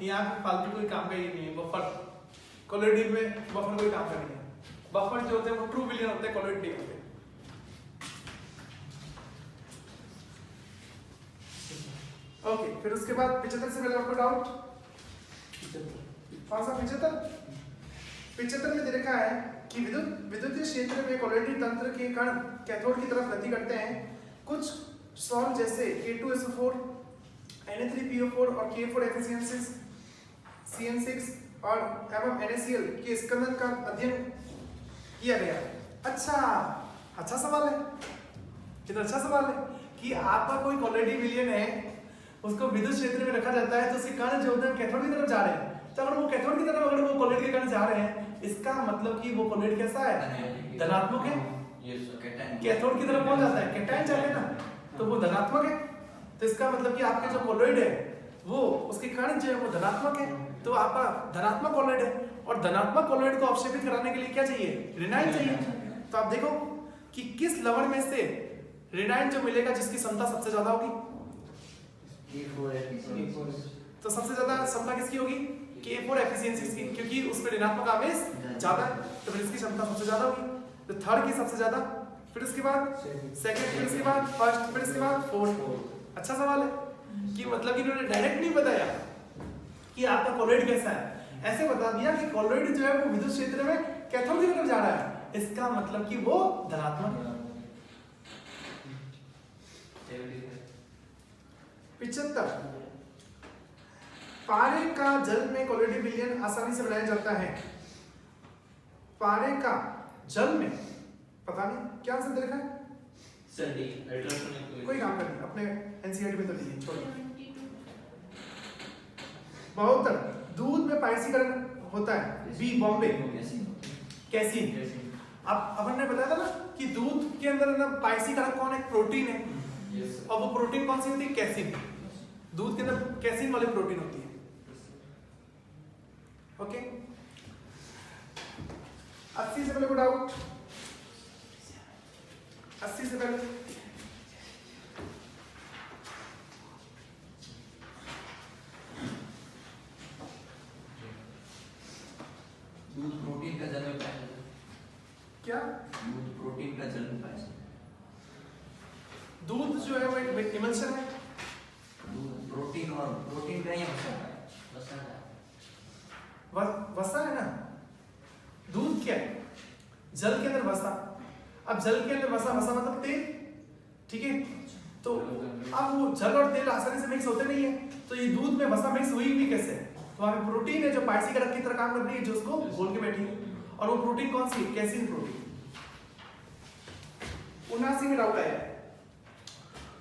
यहाँ पे फालतू कोई काम का ही नहीं है। बफर कोलोइड में बफर कोई काम का नहीं है। बफर जो होते हैं वो ट्रू विलियन होते हैं, कोलोइड नहीं होते। ओके, फिर उसके बाद 75 से पहले और कोई डाउट? कौन सा 75 में दे रखा है कि विद्युतीय क्षेत्र में कोलोइडल तंत्र के कण कैथोड की तरफ गति करते हैं। कुछ सॉल्ट जैसे K2SO4, Na3PO4 और K4FeCN6 CN6 और एवं NaCl के स्कंदन का अध्ययन किया गया। अच्छा सवाल है, कितना अच्छा सवाल है कि आपका कोई कोलोइडल विलयन है, उसको विद्युत क्षेत्र में रखा जाता है तो उसके कण जो होते हैं कैथोड की तरफ जा रहे हैं। तो अगर वो कैथोड की तरफ, अगर वो कोलोइड के कण जा रहे हैं, इसका मतलब कि वो कोलोइड कैसा है? धनात्मक है। कैथोड की तरफ कौन जाता है? कैटायन जाते हैं ना, तो वो धनात्मक है। तो इसका मतलब कि आपके जो कोलोइड है वो, उसके कण जो है वो धनात्मक है, तो आपका धनात्मक कोलोइड है। और धनात्मक कोलोइड को अवक्षेपित कराने के लिए क्या चाहिए? रिनाइन चाहिए। तो आप देखो कि किस लवण में से रिनाइन जो मिलेगा जिसकी क्षमता सबसे ज्यादा होगी? तो सबसे ज्यादा क्षमता किसकी होगी? K4FeCN6 की, क्योंकि उसमें ऋणात्मक आवेश ज्यादा है, तो फिर इसकी क्षमता सबसे ज्यादा होगी। तो थर्ड की सबसे ज्यादा, फिर उसके बाद सेकंड, फिर उसके बाद फर्स्ट, फिर उसके बाद फोर्थ। अच्छा सवाल है कि मतलब कि इन्होंने डायरेक्ट नहीं बताया कि आपका कोलोइड कैसा है, ऐसे बता दिया कि कोलोइड जो है वो विद्युत क्षेत्र में कैथोड की तरफ जा रहा है, इसका मतलब कि वो धनात्मक है। 75 पारे का जल में कोलोइडल विलयन आसानी से बनाया जाता है। पारे का जल में, पता नहीं क्या आंसर दे रखा है? कोई काम नहीं, अपने एनसीईआरटी में तो नहीं है, छोड़ो। 72 दूध में पाइसीकरण होता है। B Bombay casein. अब अपन ने बताया था ना कि दूध के अंदर ना पाइसीकरण कौन है? प्रोटीन है। और वो प्रोटीन कौन सी होती है? कैसीन। दूध के अंदर कैसीन वाली प्रोटीन होती है, ओके? 80 से पहले कोई डाउट? 80 से पहले दूध प्रोटीन का जल में पाया जाता है। क्या? दूध प्रोटीन का जल में पाया जाता है। दूध जो है वो एक इमल्शन है। दूध प्रोटीन का या वसा का वसा है ना, दूध क्या है, जल के अंदर वसा। अब जल के अंदर वसा, वसा मतलब तेल, ठीक है। तो अब वो जल और तेल आसानी से मिक्स होते नहीं है, तो ये दूध में वसा मिक्स हुई भी कैसे? तो वहाँ पे प्रोटीन है जो पारसी का रख की तरह काम कर रही है, जो उसको घोल के बैठी है। और वो प्रोटीन कौन सी है? Casein protein. 79 में डाउट आया,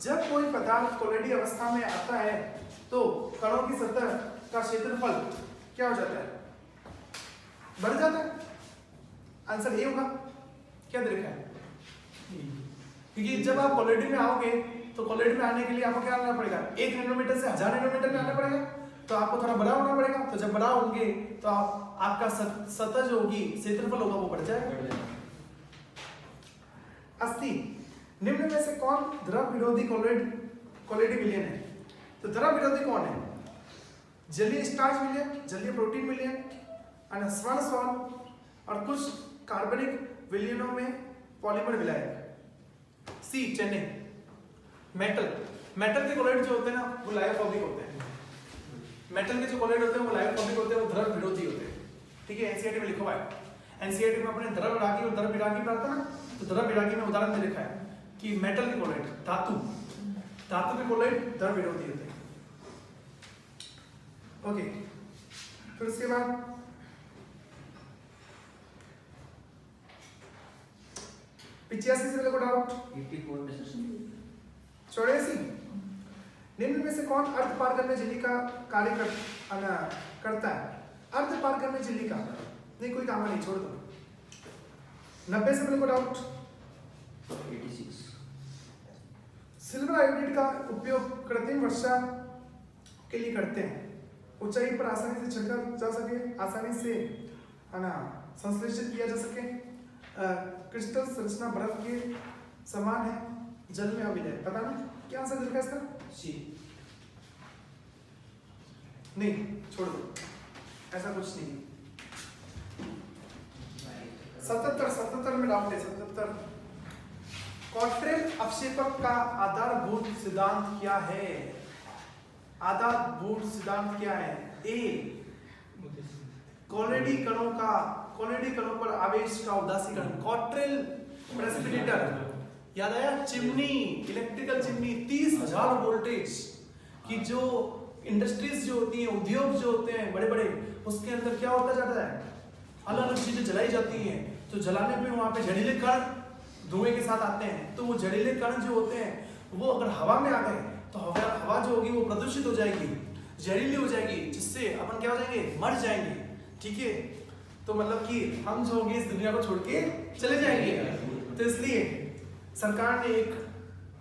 जब कोई पदार्थ कोलिडी अवस्था में आता है तो कणों की सतह का क्षेत्रफल क्या हो जाता है? बढ़ जाता है। आंसर ए होगा। क्या दे रखा है? क्योंकि जब आप कोलिडी में आओगे तो कोलिडी में आने के लिए आपको क्या करना पड़ेगा? 1 नैनोमीटर से 1000 नैनोमीटर में आना पड़ेगा, तो आपको थोड़ा बड़ा होना पड़ेगा। तो जब बड़ा होंगे तो आपका सतह जो होगी, क्षेत्रफल होगा, वो बढ़ जाएगा। 80 निम्न में से कौन द्रव विरोधी कोलिडी विलयन है? तो द्रव विरोधी कौन है? जलीय स्टार्च विलयन, जलीय प्रोटीन विलयन, स्वर्ण सॉल्ट और कुछ कार्बनिक विलयनों में पॉलीमर विलायक। सी चेन्नई। मेटल के कोलिड जो होते हैं ना, वो लायोफोबिक होते हैं। मेटल के जो कोलिड होते हैं वो लायोफोबिक होते हैं, वो द्रव विरोधी होते हैं, ठीक है। एनसीईआरटी में लिखा हुआ है। एनसीईआरटी में अपने द्रव विरागी और द्रव विरागी पढ़ता ना, तो द्रव विरागी में उदाहरण में लिखा है कि मेटल के कोलिड, धातु के कोलिड द्रव विरोधी होते हैं। ओके, फिर उसके बाद 85 से देखो डाउट। 84 निम्न में से कौन अर्ध पार करने झिल्ली का कार्य करता है? अर्ध पार करने झिल्ली का नहीं, कोई काम नहीं, छोड़ दो। 90 से देखो डाउट। 86 सिल्वर आयोडाइड का उपयोग कृत्रिम वर्षा के लिए करते हैं। ऊंचाई पर आसानी से छिड़का जा सके, आसानी से संश्लेषित किया जा सके। क्रिस्टल संरचना बर्फ के समान है, जल में अविलय। पता नहीं क्या आंसर दिखा इसका? सी। नहीं, छोड़ दो, ऐसा कुछ नहीं। 77 में डाउट है। 77 क्वार्टेल अवक्षेपक का आधारभूत सिद्धांत क्या है? आधारभूत सिद्धांत क्या है? ए कोलिडी कणों पर आवेश का उदासीकरण, क्वार्टेल प्रेसिपिटेटर। याद आया? चिमनी, इलेक्ट्रिकल चिमनी, 30,000 वोल्टेज की जो इंडस्ट्रीज जो होती हैं, उद्योग जो होते हैं बड़े बड़े, उसके अंदर क्या होता जाता है? अलग अलग चीजें जलाई जाती हैं। तो जलाने पे वहां पे जहरीले कण धुएं के साथ आते हैं। तो वो जहरीले कण जो होते हैं वो अगर हवा में आ गए तो हवा जो होगी वो प्रदूषित हो जाएगी, जहरीली हो जाएगी, जिससे अपन क्या हो जाएंगे? मर जाएंगे, ठीक है। तो मतलब कि हम जो होंगे इस दुनिया को छोड़ के चले जाएंगे। तो इसलिए सरकार ने एक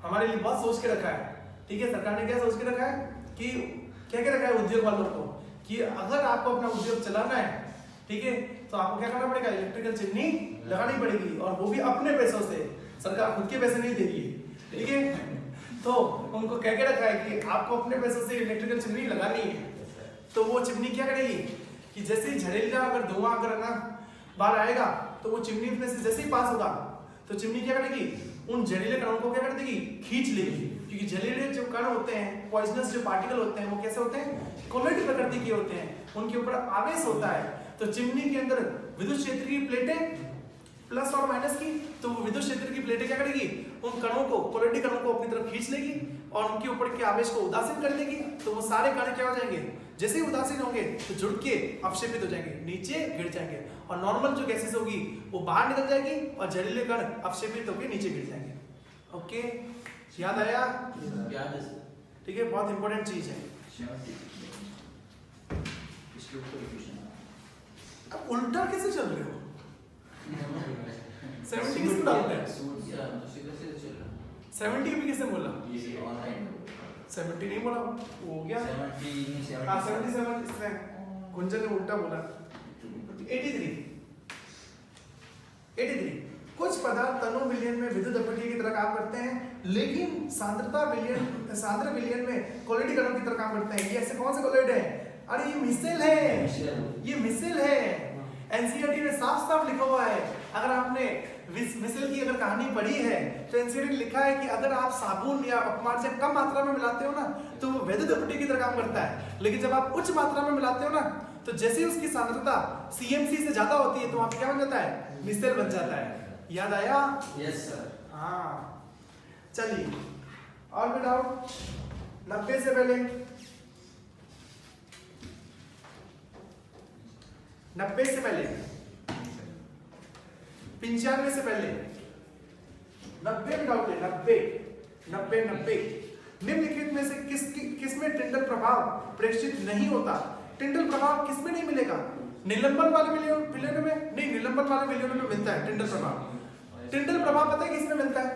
हमारे लिए बहुत सोच के रखा है, ठीक है। सरकार ने क्या सोच के रखा है कि क्या क्या रखा है उद्योग वालों को, कि अगर आपको अपना उद्योग चलाना है, ठीक है, तो आपको क्या करना पड़ेगा? इलेक्ट्रिकल चिमनी लगानी पड़ेगी, और वो भी अपने पैसों से। सरकार खुद के पैसे नहीं दे रही है, ठीक है। तो उनको क्या क्या रखा है कि आपको अपने पैसों से इलेक्ट्रिकल चिमनी लगानी है। तो वो चिमनी क्या करेगी कि जैसे ही झड़ेला अगर धुआं अगर ना बाहर आएगा, तो वो चिमनी में से जैसे ही पास होगा तो चिमनी क्या करेगी? उन जहरीले कणों को क्या कर देगी? खींच लेगी। क्योंकि जहरीले जो कण होते हैं, पॉइजनस जो पार्टिकल होते हैं, वो कैसे होते हैं? कोलिड प्रकृति के होते हैं, उनके ऊपर आवेश होता है। तो चिमनी के अंदर विद्युत क्षेत्र की प्लेटें प्लस और माइनस की, तो वो विद्युत क्षेत्र की प्लेटें क्या करेगी? उन कणों को, कोलिडी कणों को अपनी तरफ खींच लेगी और उनके ऊपर के आवेश को उदासीन कर देगी। तो वो सारे कण क्या हो जाएंगे? जैसे ही उदासीन होंगे तो जुड़ के अवक्षेपित हो जाएंगे, नीचे गिर जाएंगे, और नॉर्मल जो गैसेस होगी वो बाहर निकल जाएगी, और जहरीले कण अवक्षेपित होकर नीचे गिर जाएंगे। ओके, याद आया? याद है, ठीक है, बहुत इंपॉर्टेंट चीज है। अब उल्टा कैसे चल रहे हो? 70 किसको डाउट है? 70 भी किसने बोला? 70 नहीं बोला, वो हो गया। 77 इसने गुंजन ने उल्टा बोला। 83 कुछ पदार्थ तनु विलयन में विद्युत अपव्यय की तरह काम करते हैं, लेकिन सांद्र विलयन में कोलिडी कणों की तरह काम करते हैं। ये ऐसे कौन से कोलिड है? अरे ये मिसेल है, ये मिसेल है। एनसीईआरटी ने साफ साफ लिखा हुआ है, अगर आपने मिसल की अगर कहानी पढ़ी है तो इंसिडेंट लिखा है कि अगर आप साबुन या अपमान से कम मात्रा में मिलाते हो ना तो वो वैद्युत की तरह काम करता है, लेकिन जब आप उच्च मात्रा में मिलाते हो ना तो जैसे ही उसकी सांद्रता CMC से ज्यादा होती है तो वहां पे क्या बन जाता है, मिसल बन जाता है। याद आया? Yes sir. हाँ चलिए और भी डाउट? 90 से पहले 95 से पहले 95 से पहले 90 में डाउट है। 90 निम्नलिखित में से किसमें टिंडल प्रभाव प्रेषित नहीं होता? टिंडल प्रभाव किसमें नहीं मिलेगा? निलंबन वाले विलयन में नहीं, निलंबन वाले विलयन में मिलता है टिंडल प्रभाव। टिंडल प्रभाव पता है किसमें मिलता है?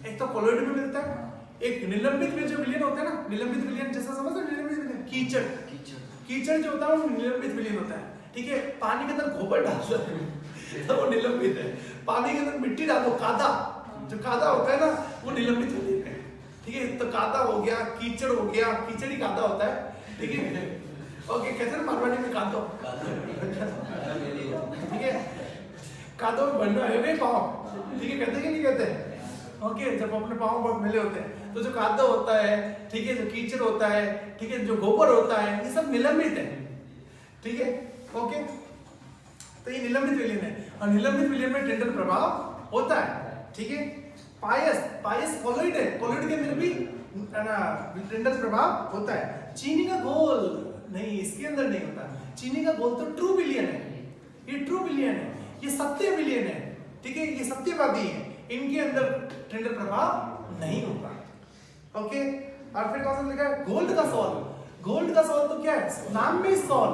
एक तो कोलोइड में मिलता है, एक निलंबित में जो विलयन होता है ना, निलंबित विलयन जैसा समझ रहे हो? निलंबित विलयन कीचड़ जो होता है वो निलंबित विलयन होता है। ठीक है, पानी के अंदर गोबर डाल दो तो वो निलंबित है। पानी के अंदर मिट्टी डाल दो, कादा जो कादा होता है ना वो निलंबित विलयन है। ठीक है, तो कादा हो गया, कीचड़ हो गया, कीचड़ ही कादा होता है। ठीक है, ओके कहते हैं मारवाड़ी में कादो। ठीक है, कादो बनना है नहीं पाँव। ठीक है, कहते कि नहीं कहते? ओके, जब अपने पाँव बहुत मिले होते हैं तो जो कादो होता है, ठीक है, जो कीचड़ होता है, ठीक है, जो गोबर होता है, ये सब निलंबित है। ठीक है, ओके, तो ये निलंबित विलयन है और निलंबित विलयन में टिंडल प्रभाव होता है। ठीक है, पायस कोलोइड है, कोलोइड के अंदर भी टिंडल प्रभाव होता है। चीनी का घोल नहीं, इसके अंदर नहीं होता। चीनी का घोल तो ट्रू विलयन है, ये ट्रू विलयन है, ये सत्य विलयन है। ठीक है, ये सत्यवादी है, इनके अंदर टिंडल प्रभाव नहीं होता। ओके, और फिर कौन सा लिखा है? गोल्ड का सॉल। गोल्ड का सॉल तो क्या है? नाम में सॉल,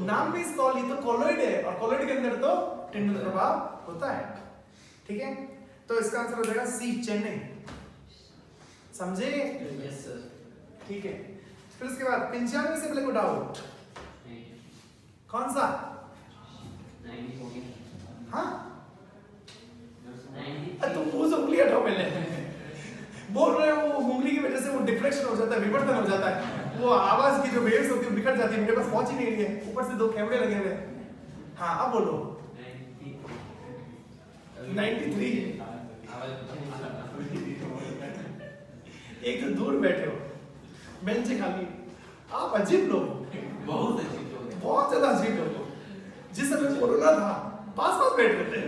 नाम में सॉल, ये तो कोलोइड है और कोलोइड के अंदर तो टिंडल प्रभाव होता है। ठीक है, तो इसका आंसर हो जाएगा सी, चेन्नई। समझे? Yes sir. ठीक है, फिर उसके बाद 95 से पहले को डाउट कौन सा? 90 हो गया। हाँ, 90 तो वो सब क्लियर हो पहले बोल रहे हो, वो उंगली की वजह से वो डिफ्लेक्शन हो जाता है, विवर्तन हो जाता है, वो आवाज की जो वेव्स होती है बिखर जाती है, मेरे पास पहुंच ही नहीं रही है, ऊपर से 2 कैमरे लगे हुए हैं। हाँ, अब बोलो 93। एक तो दूर बैठे हो, बेंच खाली, आप अजीब लोग हो, बहुत अजीब लोग हैं। बहुत ज्यादा अजीब लोग हो। जिस समय कोरोना था पास बैठ रहे थे,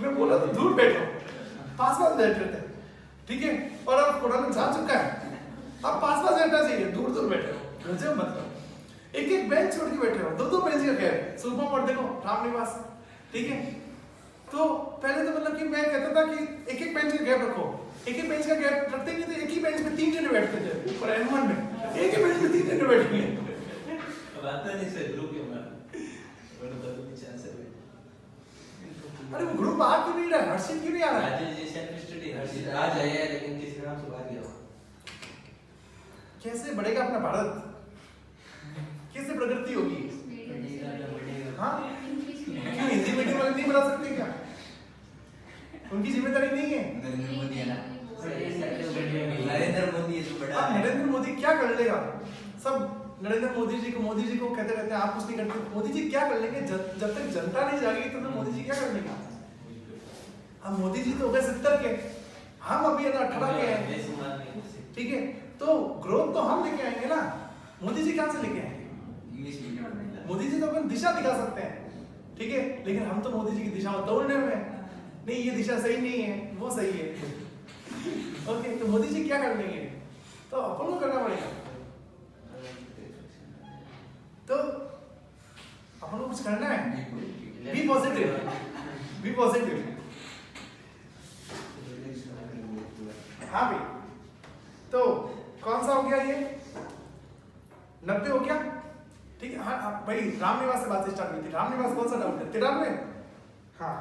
मैं बोला तो दूर बैठो, पास बैठ रहे थे। ठीक है, और अब कोरोना जा चुका है, अब पास बैठना चाहिए, दूर दूर बैठे हो, गजब मतलब। एक बेंच छोड़ के बैठे हो, 2 बेंच का गैप। सुपर और देखो रामनिवास, ठीक है, तो पहले तो मतलब कि मैं कहता था कि एक बेंच का गैप रखो, एक बेंच का गैप रखते नहीं थे, एक ही बेंच में 3 जने बैठते थे ऊपर N1 में, एक ही बेंच में 3 जने बैठेंगे। बात नहीं सर, ग्रुप के हमारा अरे वो ग्रुप आ क्यों नहीं रहा है? हर्षित क्यों नहीं आ रहा है? राजेश जी सेल्फ स्टडी हर्षित आज आया है, लेकिन किसी नाम से बाहर गया। कैसे बढ़ेगा अपना भारत? कैसे प्रगति होगी? हाँ, क्यों हिंदी मीडियम वाले नहीं बना सकते क्या? उनकी जिम्मेदारी नहीं है? नरेंद्र मोदी है ना, नरेंद्र मोदी है जो बड़ा है। नरेंद्र मोदी क्या कर लेगा? सब नरेंद्र मोदी जी को कहते रहते हैं, आप कुछ नहीं करते। मोदी जी क्या कर लेंगे? जब तक जनता नहीं जागेगी तो मोदी जी क्या कर लेंगे? हम मोदी जी तो हो गए 70 के, हम अभी 18 के हैं। ठीक है, तो ग्रोथ तो हम लेके आएंगे ना, मोदी जी कहां से लेके आएंगे? English medium. मोदी जी तो अपन दिशा दिखा सकते हैं, ठीक है, लेकिन हम तो मोदी जी की दिशा में दौड़ने में, नहीं ये दिशा सही नहीं है, वो सही है। ओके, तो मोदी जी क्या कर लेंगे? तो अपन को करना पड़ेगा। तो अपन को कुछ करना है, बी पॉजिटिव, बी पॉजिटिव। हाँ भाई, तो कौन सा हो गया ये? 90 हो गया, ठीक है। हाँ भाई, रामनिवास से बात स्टार्ट हुई थी। रामनिवास कौन सा डाउट है? 93। हाँ,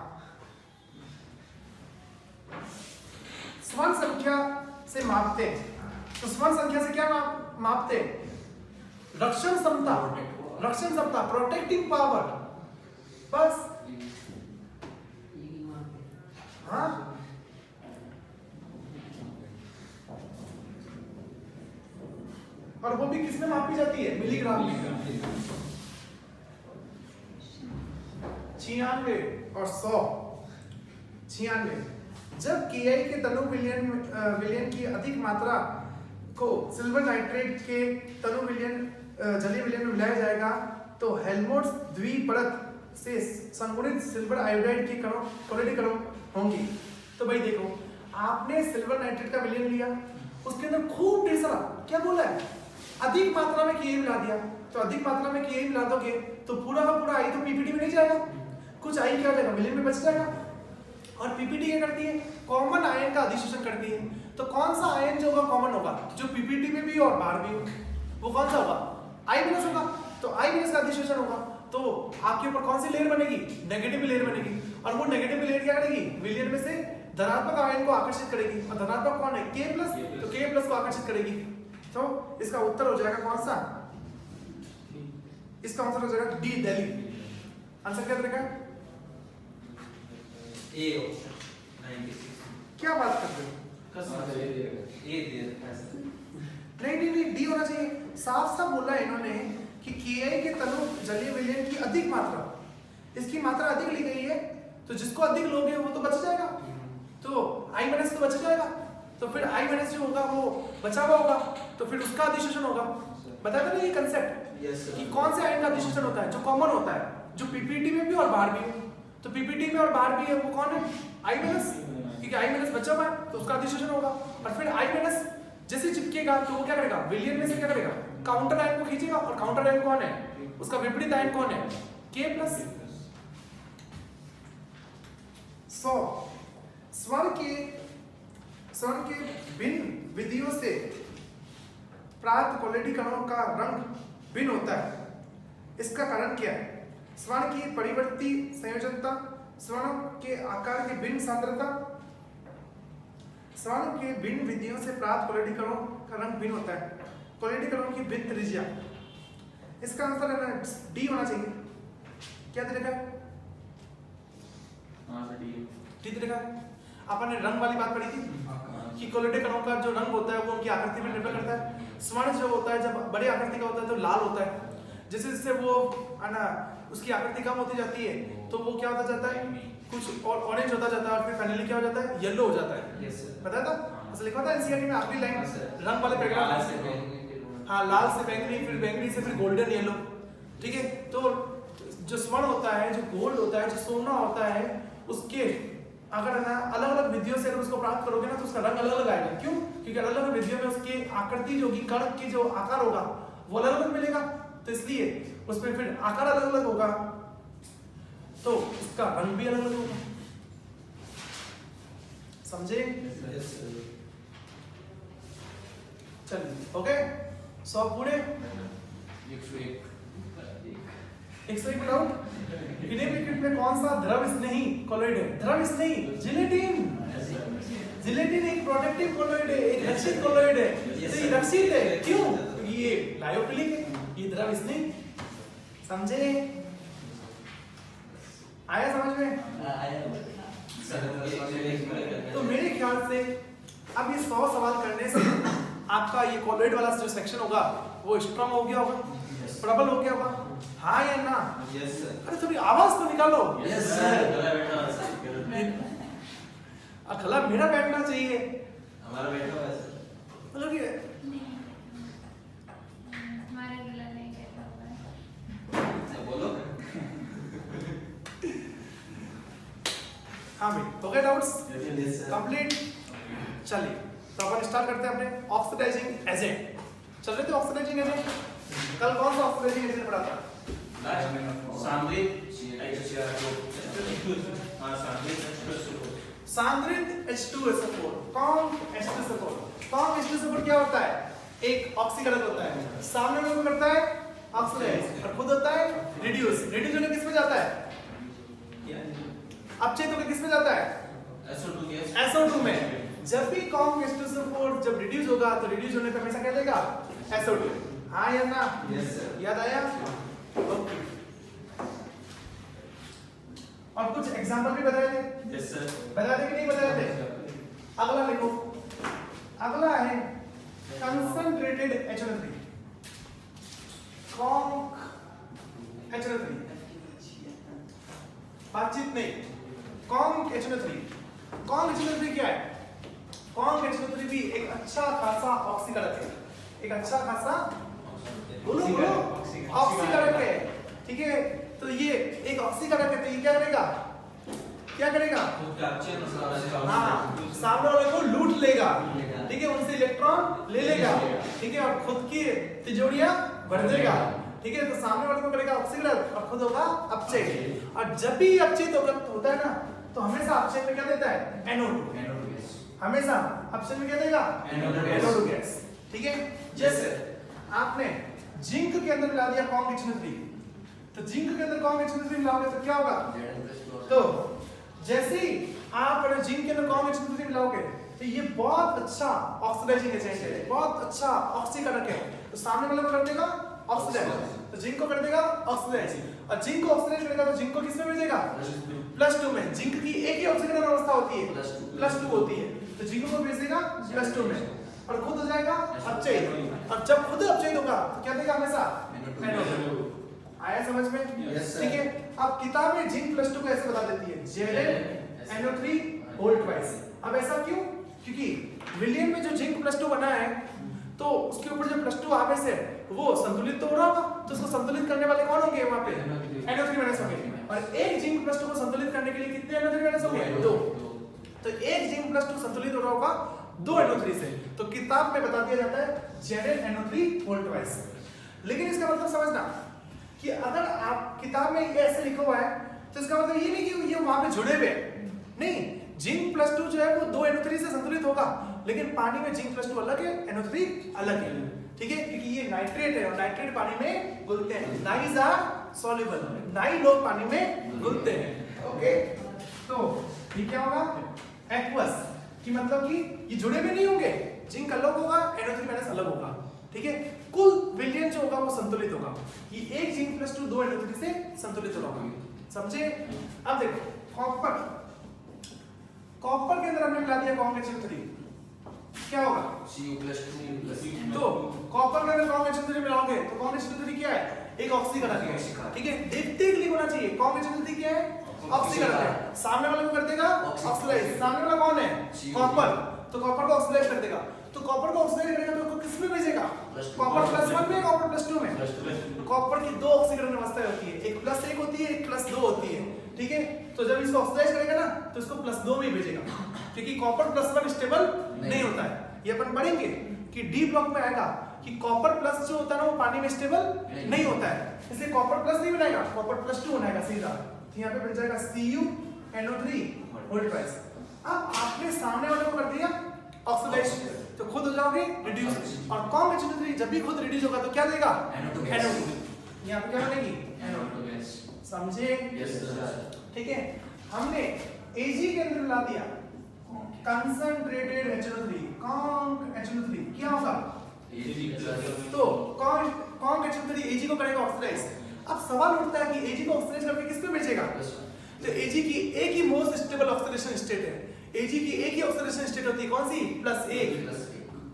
स्वर्ण संख्या से मापते हैं, तो स्वर्ण संख्या से क्या मापते हैं? रक्षण क्षमता, प्रोटेक्टिंग पावर, बस। हाँ, और वो भी किसमें मापी जाती है? मिलीग्राम में। 96 और 100 96 जब Ki के तनु विलयन की अधिक मात्रा को सिल्वर नाइट्रेट के तनु विलयन जलीय विलयन में मिलाया जाएगा तो हेल्महोल्ट्ज द्विपरत से संगुणित सिल्वर आयोडाइड की क्लोराइड कणों होंगी। तो भाई देखो, आपने सिल्वर नाइट्रेट का विलयन लिया, उसके अंदर खूब ढेर सारा क्या बोला है, अधिक मात्रा में Ka मिला दिया। तो अधिक मात्रा में Ka मिला दोगे तो पूरा का पूरा आई तो पीपीटी में नहीं जाएगा, कुछ आई क्या हो जाएगा, विलयन में बच जाएगा। और पीपीटी क्या करती है, कॉमन आयन का अधिशोषण करती है। तो कौन सा आयन जो होगा कॉमन होगा, जो पीपीटी में भी और बाहर भी हो, वो कौन सा होगा, I- होगा। तो I- का अधिशोषण होगा तो आपके ऊपर कौन सी लेयर बनेगी, नेगेटिव लेयर बनेगी। और वो नेगेटिव लेयर क्या करेगी, विलयन में से धनात्मक आयन को आकर्षित करेगी। और धनात्मक कौन है, K+, तो K+ को आकर्षित करेगी। तो इसका उत्तर हो जाएगा कौन सा, इसका आंसर हो जाएगा डी, दिल्ली। आंसर क्या रहेगा, ए ऑप्शन 96। क्या बात करते हो, ए दे नहीं, डी होना चाहिए। साफ साफ बोला है इन्होंने कि Ki के तनु जलीय विलयन की अधिक मात्रा, इसकी मात्रा अधिक ली गई है, तो जिसको अधिक लोगे वो तो बच जाएगा, तो I- तो बच जाएगा। तो फिर I- जो होगा वो बचा हुआ होगा, तो फिर उसका अधिशोषण होगा। बताया था ना ये कंसेप्ट कि कौन से आयन का अधिशोषण होता है, जो कॉमन होता है, जो पीपीटी में भी और बाहर भी हो। तो पीपीटी में और बाहर भी है वो कौन है, I-, क्योंकि I- बचा हुआ है तो उसका अधिशोषण होगा। और फिर I- जैसे चिपकेगा तो वो क्या करेगा, विलयन में से क्या करेगा, काउंटर आयन को खींचेगा। और काउंटर आयन कौन है, उसका विपरीत आयन कौन है, K+। स्वर्ण के भिन्न विधियों से प्राप्त क्वालिटी कणों का रंग भिन्न होता है। इसका कारण क्या है, स्वर्ण की परिवर्ती संयोजकता, स्वर्ण के आकार की भिन्न सांद्रता, स्वर्ण के भिन्न विधियों से प्राप्त क्वालिटी कणों का रंग भिन्न होता है, क्वालिटी कणों की भिन्न त्रिज्या। इसका आंसर है ना डी होना चाहिए। क्या दे रखा है, डी दे रखा है। अपन ने रंग वाली बात पढ़ी थी कि क्वालिटी कणों का जो रंग होता है वो उनकी आकृति पर निर्भर करता है। स्वर्ण जो होता है जब बड़ी आकृति का होता है तो लाल होता है, जैसे जैसे वो है ना उसकी आकृति कम होती जाती है तो वो क्या होता जाता है, कुछ और ऑरेंज होता जाता है और फिर फाइनली क्या हो जाता है, येलो हो जाता है। बताया था, ऐसा लिखा था एनसीईआरटी में आखिरी लाइन रंग वाले पैराग्राफ में। हाँ, लाल से बैंगनी, फिर बैंगनी से फिर गोल्डन येलो। ठीक है, तो जो स्वर्ण होता है, जो गोल्ड होता है, जो सोना होता है, उसके अगर ना अलग अलग विधियों से अगर उसको प्राप्त करोगे ना तो उसका रंग अलग अलग आएगा। क्यों, क्योंकि अलग अलग विधियों में उसकी आकृति जो होगी, कण की जो आकार होगा वो अलग अलग मिलेगा, तो इसलिए उसमें फिर आकार अलग अलग होगा तो उसका रंग भी अलग अलग होगा। समझे, चलिए ओके। 100 पूरे, 101 में डाउट। इन्हें लिक्विड में कौन सा द्रव स्नेही कोलोइड है, द्रव स्नेही जिलेटिन। जिलेटिन एक प्रोटेक्टिव कोलोइड है, एक रक्षित कोलोइड है। तो ये रक्षित है क्यों, क्योंकि ये लायोफिलिक है, ये द्रव स्नेही। समझे, आया समझ में? तो मेरे ख्याल से अब ये 100 सवाल करने से आपका ये कोलोइड वाला जो सेक्शन होगा वो स्ट्रांग हो गया होगा, प्रबल हो गया होगा। हाँ या ना? Yes sir. अरे थोड़ी आवाज तो निकालो। Yes sir. अखला मेरा बैठना चाहिए, हमारा बैठा हुआ है सर। मतलब ये हमारे गला नहीं बैठा हुआ है। बोलो। हाँ भाई, हो गए डाउट्स यस सर। कंप्लीट। चलिए तो अपन स्टार्ट करते हैं अपने ऑक्सीडाइजिंग एजेंट। चल रहे थे ऑक्सीडाइजिंग एजेंट, कल कौन सा ऑक्सीडाइजिंग एजेंट पढ़ा था? सांद्रित H2SO4, कौन H2SO4? कौन H2SO4 क्या होता है? एक ऑक्सीकरण होता है, सामने में क्या करता है, ऑक्सीडाइज, और खुद होता है रिड्यूस। रिड्यूस होने किस में जाता है, अपचयित होकर किस में जाता है, SO2 में। जब भी कॉम H2SO4 जब रिड्यूस होगा तो रिड्यूस होने पे हमेशा क्या देगा, SO2। हाँ या ना? Yes sir. याद आया? ओके। और कुछ एग्जांपल भी बताए थे? Yes sir. बताए थे कि नहीं बताए थे? अगला लिखो, अगला है कंसंट्रेटेड HNO3, कॉन्क HNO3, बातचीत नहीं, कॉन्क HNO3 क्या है? कॉन्क HNO3 भी एक अच्छा खासा ऑक्सीकारक है, एक अच्छा खासा बोलो बोलो ऑक्सीकारक है, ठीक है। तो ये एक ऑक्सीकारक है, तो ये क्या करेगा, क्या करेगा, हाँ सामने वाले को लूट लेगा, ठीक है, उनसे इलेक्ट्रॉन ले लेगा, ठीक है, और खुद की तिजोरियां भर देगा, ठीक है। तो सामने वाले को करेगा ऑक्सीकारक और खुद होगा अपचय, और जब भी अपचय होता है ना तो हमेशा अपचय में क्या देता है, NO2, हमेशा अपचय में क्या देगा, NO2 गैस, ठीक है। जैसे आपने जिंक के अंदर मिला दिया कॉन्क HNO3, तो जिंक के अंदर कॉन्क HNO3 मिलाओगे तो क्या होगा, तो जैसे ही आप जिंक के अंदर कॉन्क HNO3 मिलाओगे तो ये बहुत अच्छा ऑक्सीडाइजिंग एजेंट है, बहुत अच्छा ऑक्सीकारक है, तो सामने वाला को कर देगा ऑक्सीडाइज, तो जिंक को कर देगा ऑक्सीडाइज, और जिंक को ऑक्सीडाइज करेगा तो जिंक को किस में भेजेगा, +2 में। जिंक की एक ही ऑक्सीकरण अवस्था होती है, +2 होती है, तो जिंक को भेजेगा +2 में और खुद हो जाएगा अपचय, और जब खुद अपचय होगा तो क्या देगा, हमेशा NO2। आया समझ में, ठीक है। अब किताब में जिंक +2 को ऐसे बता देती है, ZnNO3 होल ट्वाइस। अब ऐसा क्यों, क्योंकि विलियम में जो जिंक +2 बना है तो उसके ऊपर जो +2 आवेश है वो संतुलित तो हो रहा होगा, तो उसको संतुलित करने वाले कौन होंगे वहां पे, NO3- होंगे, और एक जिंक +2 को संतुलित करने के लिए कितने NO3- होंगे, 2, तो एक जिंक +2 संतुलित हो रहा होगा 2 NO3 से, तो किताब में बता दिया जाता है ZnNO3 होल ट्वाइस। लेकिन इसका मतलब समझना कि अगर आप किताब में ये ऐसे लिखा हुआ है तो इसका मतलब ये नहीं कि ये वहां पे जुड़े हुए नहीं, जिंक +2 जो है वो 2 NO3 से संतुलित होगा, लेकिन पानी में जिंक +2 अलग है, NO3 अलग है, ठीक है, क्योंकि ये नाइट्रेट है और नाइट्रेट पानी में घुलते हैं, नाइज आर सॉल्युबल, नाई लोग पानी में घुलते हैं, ओके। तो ये क्या होगा, एक्वस, कि मतलब कि ये जुड़े हुए नहीं होंगे, जिंक अलग होगा, NO3- अलग होगा, ठीक है। कुल विलयन जो होगा वो संतुलित होगा, ये एक जिंक +2 2 NO3 से संतुलित होगा, समझे। अब देखो कॉपर के अंदर हमने मिला दिया कॉन्क HNO3, क्या होगा, Cu+2, तो कॉपर के अंदर कॉन्क HNO3 मिलाओगे तो कॉन्क HNO3 क्या है, एक ऑक्सीकारक है, ठीक है। देखते ही होना चाहिए कॉन्क HNO3 क्या है, ऑक्सीकारक है, सामने वाले को कर देगा ऑक्सीडाइज, सामने वाला कौन है, कॉपर, तो कॉपर को ऑक्सीडाइज कर देगा, तो कॉपर को ऑक्सीडाइज करेगा तो किस में भेजेगा, कॉपर +1 में, कॉपर +2 में, तो कॉपर की दो ऑक्सीकरण अवस्थाएं होती है, एक +1 होती है, एक +2 होती है, ठीक है। तो जब इसको ऑक्सीडाइज करेगा ना तो इसको +2 में ही भेजेगा, क्योंकि कॉपर +1 स्टेबल नहीं होता है, ये अपन पढ़ेंगे कि डी ब्लॉक में आएगा कि कॉपर प्लस जो होता है ना वो पानी में स्टेबल नहीं होता है, इसलिए कॉपर प्लस नहीं बनाएगा, कॉपर +2 बनाएगा सीधा, तो यहाँ पे बन जाएगा CuNO3 होल ट्वाइस। अब आपने सामने वाले को कर दिया ऑक्सीडाइज, तो खुद हो जाओगे रिड्यूस, और कॉन्क HNO3 जब भी खुद रिड्यूस होगा तो क्या देगा, NO2, यहाँ पे क्या बनेगी, NO2, समझे, ठीक है। हमने Ag के अंदर मिला दिया कंसंट्रेटेड HNO3, कॉन्क HNO3 क्या होगा, तो कॉन्क HNO3 Ag को करेगा ऑक्सीडाइज। अब सवाल उठता है कि Ag को ऑक्सीडाइज करके किस पे भेजेगा, तो Ag की एक ही मोस्ट स्टेबल ऑक्सीडेशन स्टेट है, Ag की एक ही ऑक्सीडेशन स्टेट होती है, कौन सी, +1।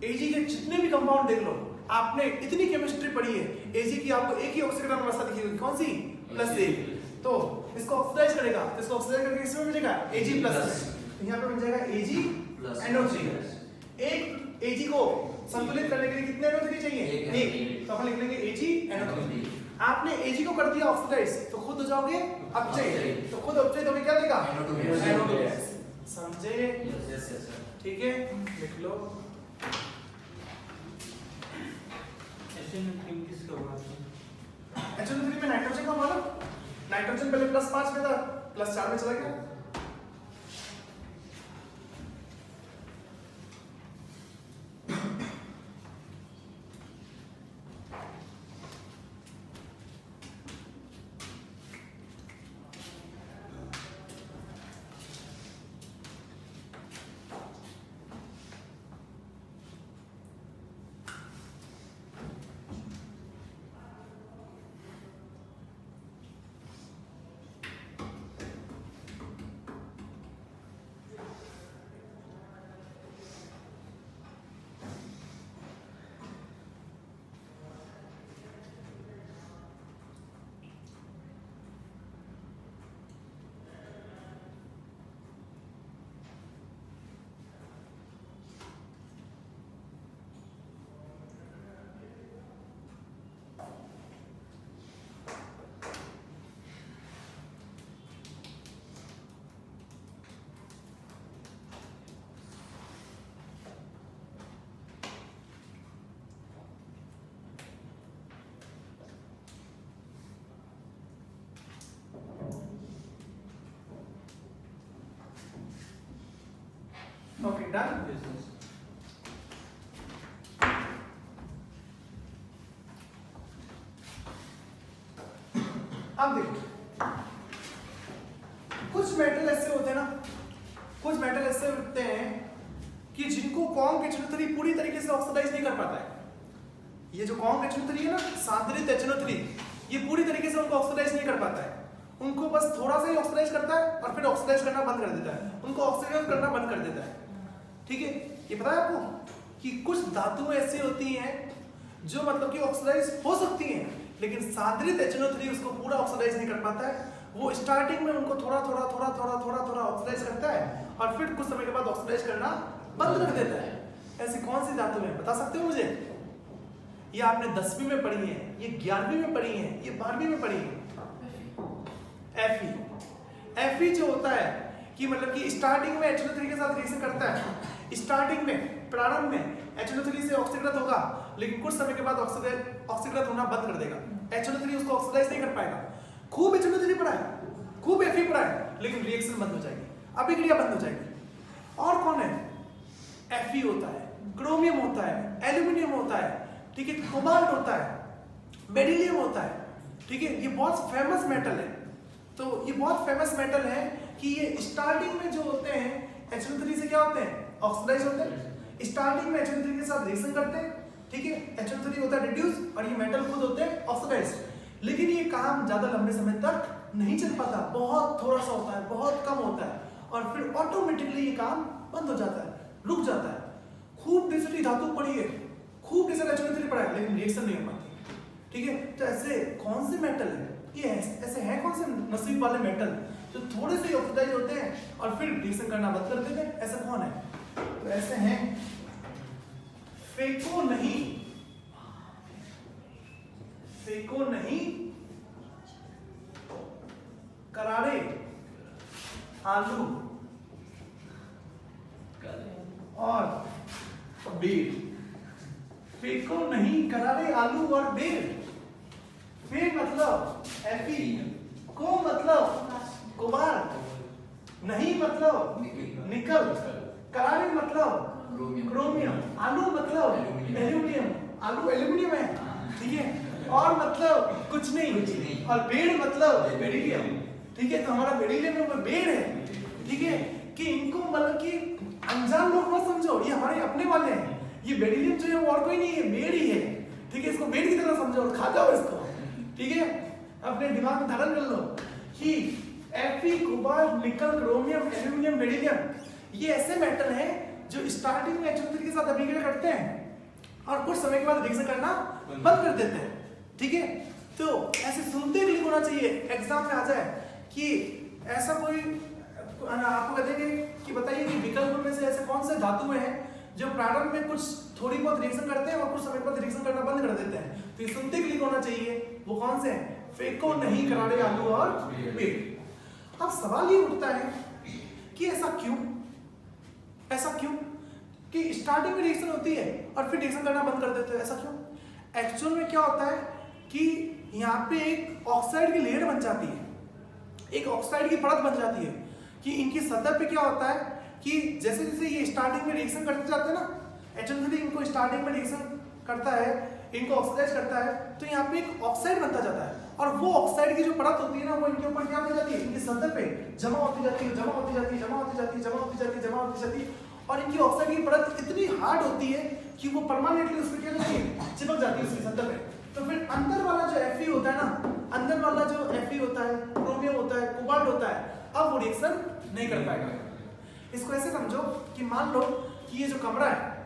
Ag के जितने भी कंपाउंड देख लो, आपने इतनी केमिस्ट्री पढ़ी है, Ag की आपको एक ही ऑक्सीकरण अवस्था दिखी होगी, कौन सी, +1, तो इसको ऑक्सीडाइज करेगा, तो इसको ऑक्सीडाइज करके किसमें भेजेगा, Ag+, यहाँ पे बन जाएगा AgNO3। एक Ag को संतुलित करने के लिए कितने NO3 चाहिए, एक, तो अपन लिख लेंगे AgNO3। आपने Ag को कर दिया ऑक्सीडाइज तो खुद हो जाओगे अपचय, तो खुद अपचय तो क्या देगा, NO2 गैस, समझे, ठीक है, लिख लो। HNO3 में नाइट्रोजन का मालूम, नाइट्रोजन पहले +5 में था, +4 में चला गया, ओके डन। अब देखो कुछ मेटल ऐसे होते हैं ना, कुछ मेटल ऐसे होते हैं कि जिनको कॉन्क HNO3 पूरी तरीके से ऑक्सीडाइज नहीं कर पाता है। ये जो कॉन्क HNO3 है ना, सांद्रित HNO3, ये पूरी तरीके से उनको ऑक्सीडाइज नहीं कर पाता है। उनको बस थोड़ा सा ही ऑक्सीडाइज करता है और फिर ऑक्सीडाइज करना बंद कर देता है, उनको ऑक्सीडाइज करना बंद कर देता है। ठीक है, ये पता है आपको कि कुछ धातुएं ऐसी होती हैं जो मतलब कि ऑक्सीडाइज हो सकती हैं, लेकिन सांद्रित HNO3 उसको पूरा ऑक्सीडाइज नहीं कर पाता है। वो स्टार्टिंग में उनको थोड़ा थोड़ा ऑक्सीडाइज करता है और फिर कुछ समय के बाद ऑक्सीडाइज करना बंद कर देता है। ऐसी कौन सी धातु है बता सकते हो मुझे? ये आपने 10वीं में पढ़ी है, ये 11वीं में पढ़ी है, ये 12वीं में पढ़ी है। Fe जो होता है कि मतलब कि स्टार्टिंग में HNO3 के साथ रिएक्शन करता है, स्टार्टिंग में प्रारंभ में HNO3 से ऑक्सीकृत होगा, लेकिन कुछ समय के बाद ऑक्सीकृत होना बंद कर देगा। HNO3 उसको ऑक्सीडाइज नहीं कर पाएगा। खूब HNO3 पड़ा है, खूब Fe पड़ा है, लेकिन रिएक्शन बंद हो जाएगी, अभिक्रिया बंद हो जाएगी। और कौन है? Fe होता है, क्रोमियम होता है, एल्यूमिनियम होता है, ठीक है, कोबाल्ट होता है, बेरिलियम होता है। ठीक है, ये बहुत फेमस मेटल है। तो ये बहुत फेमस मेटल है कि ये स्टार्टिंग में जो होते हैं HNO3 से क्या होते हैं? ऑक्सीडाइज होते हैं। स्टार्टिंग में HNO3 के साथ रिएक्शन करते हैं, ठीक है, HNO3 होता है रिड्यूस और ये मेटल खुद होते हैं ऑक्सीडाइज। लेकिन ये काम ज्यादा लंबे समय तक नहीं चल पाता, बहुत थोड़ा सा होता है, बहुत कम होता है और फिर ऑटोमेटिकली ये काम बंद हो जाता है, रुक जाता है। खूब डेंसिटी धातु पड़ी है, खूब डेंसिटी HNO3 पड़ा है, लेकिन रिएक्शन नहीं हो पाती। ठीक है, तो ऐसे कौन से मेटल है? ये ऐसे हैं कौन से नसीब वाले मेटल जो थोड़े से ऑक्सीडाइज होते हैं और फिर रिएक्शन करना बंद कर देते हैं? ऐसा कौन है? तो ऐसे हैं फेको नहीं करारे आलू और बेर। फेको नहीं करारे आलू और बेर। फे मतलब Fe, को मतलब कोबाल्ट, नहीं मतलब निकल, करारे मतलब क्रोमियम, आलू मतलब एल्यूमिनियम, आलू एल्यूमिनियम है, ठीक है, और मतलब कुछ नहीं, और बेर मतलब बेरिलियम। ठीक है, तो हमारा बेरिलियम में बेर है। ठीक है, कि इनको मतलब कि अनजान लोग मत समझो, ये हमारे अपने वाले हैं। ये बेरिलियम जो है वो और कोई नहीं है, बेर ही है। ठीक है, इसको बेर की तरह समझो और खा जाओ इसको। ठीक है, अपने दिमाग में धारण कर लो कि Fe, कोबाल्ट, निकल, क्रोमियम, एल्यूमिनियम, बेरिलियम ये ऐसे मेटल हैं जो स्टार्टिंग में HNO3 के साथ अभिक्रिया करते हैं और कुछ समय के बाद रिएक्शन करना बंद कर देते हैं। ठीक है, तो ऐसे सुनते क्लिक होना चाहिए, एग्जाम में आ जाए कि ऐसा कोई आपको कहेंगे कि बताइए कि विकल्प में से ऐसे कौन से धातु हैं जो प्रारंभ में कुछ थोड़ी बहुत रिएक्शन करते हैं और कुछ समय बाद रिएक्शन करना बंद कर देते हैं। तो ये सुनते क्लिक होना चाहिए, वो कौन से हैं? फेको नहीं करारे आलू और बेर। अब सवाल ये उठता है कि ऐसा क्यों कि स्टार्टिंग में रिएक्शन होती है और फिर रिएक्शन करना बंद कर देते हैं, ऐसा क्यों? एक्चुअल में क्या होता है कि यहाँ पे एक ऑक्साइड की लेयर बन जाती है, एक ऑक्साइड की परत बन जाती है कि इनकी सतह पे क्या होता है कि जैसे जैसे ये स्टार्टिंग में रिएक्शन करते जाते हैं ना, HNO3 इनको स्टार्टिंग में रिएक्शन करता है, इनको ऑक्सीडाइज करता है, तो यहाँ पे एक ऑक्साइड बनता जाता है और वो ऑक्साइड की जो परत होती है ना, वो इनके ऊपर क्या हो जाती है? इनकी सतह पे जमा होती जाती है, जमा होती जाती है, जमा होती जाती है, जमा होती जाती है, जमा होती जाती है और इनकी ऑक्साइड की परत इतनी हार्ड होती है कि वो परमानेंटली उसमें क्या होती है? चिपक जाती है उसकी सतह पे। तो फिर अंदर वाला जो Fe होता है ना, अंदर वाला जो Fe होता है, क्रोमियम होता है, कोबाल्ट होता है, अब वो रिएक्शन नहीं कर पाएगा। इसको ऐसे समझो कि मान लो कि ये जो कमरा है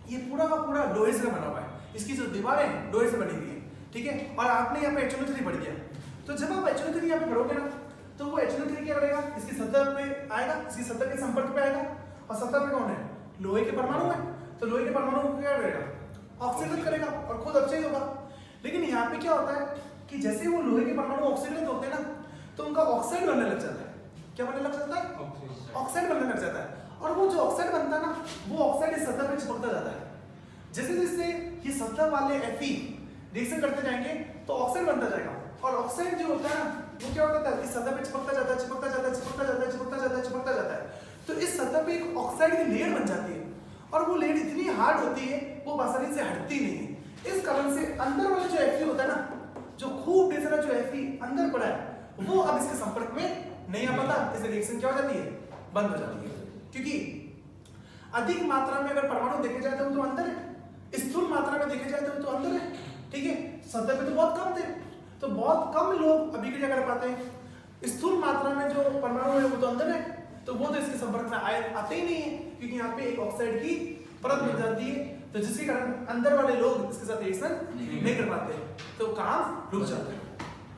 ये पूरा का पूरा लोहे से बना हुआ है, इसकी जो दीवारें हैं लोहे से बनी हुई है। ठीक है, और आपने यहाँ पे HNO3 भर दिया, तो जब आप HNO3 यहाँ पे भरोगे ना, तो वो HNO3 क्या करेगा? इसकी सतह पे आएगा, इसकी सतह के संपर्क पे आएगा और सतह पे कौन है? लोहे के परमाणु है। तो लोहे के परमाणु को क्या करेगा? ऑक्सीकृत करेगा और खुद ऑक्सीडाइज होगा। लेकिन यहाँ पे क्या होता है कि जैसे वो लोहे के परमाणु ऑक्सीकृत होते हैं ना, तो उनका ऑक्साइड बनने लग जाता है। क्या बनने लग जाता है? ऑक्साइड बनने लग जाता है और वो जो ऑक्साइड बनता है ना, वो ऑक्साइड इस सतह पे चिपकता जाता है। जैसे जैसे ये सतह वाले Fe रिएक्शन करते जाएंगे तो ऑक्साइड बनता जाएगा और ऑक्साइड जो होता है ना, वो क्या होता है? इस सतह पे चिपकता जाता है, चिपकता जाता है, चिपकता जाता है, चिपकता जाता है, चिपकता जाता है। तो इस सतह पे एक ऑक्साइड की लेयर बन जाती है और वो लेयर इतनी हार्ड होती है वो आसानी से हटती नहीं है। इस कारण से अंदर वाला जो Fe होता है ना, जो खूब ढेर सारा जो Fe अंदर पड़ा है वो अब इसके संपर्क में नहीं आ पाता, इससे रिएक्शन क्या हो जाती है, बंद हो जाती है। क्योंकि अधिक मात्रा में अगर परमाणु देखे जाए तो अंदर है, स्थूल मात्रा में देखे जाए तो अंदर है, ठीक है। सतह पे तो बहुत कम थे, तो बहुत कम लोग अभिक्रिया कर पाते हैं। स्थूल मात्रा में जो परमाणु है वो तो अंदर है, तो वो तो इसके संपर्क में आते ही नहीं है, क्योंकि यहाँ पे एक ऑक्साइड की परत बन जाती है, तो जिसके कारण अंदर वाले लोग इसके साथ रिएक्शन नहीं कर पाते, तो काम रुक जाता है।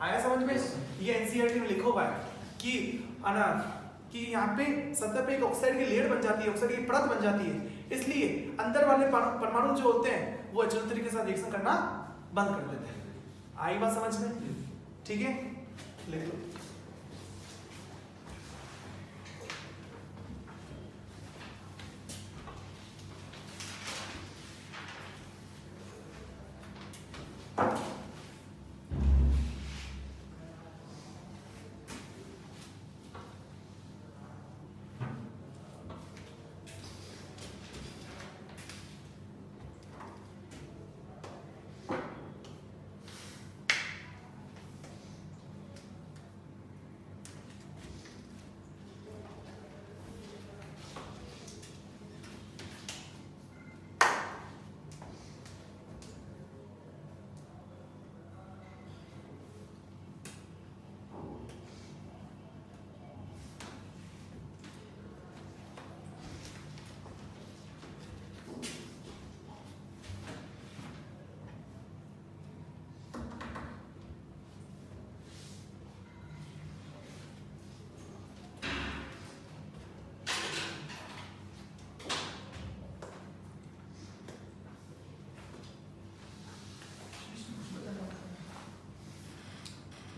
आया समझ में? ये एनसीईआरटी में लिखा हुआ है कि यहाँ पे सतह पे एक ऑक्साइड की लेयर बन जाती है, ऑक्साइड की परत बन जाती है, इसलिए अंदर वाले परमाणु जो होते हैं वो HNO3 के साथ रिएक्शन करना बंद कर देते हैं। आई बात समझ में? ठीक है, लिख लो।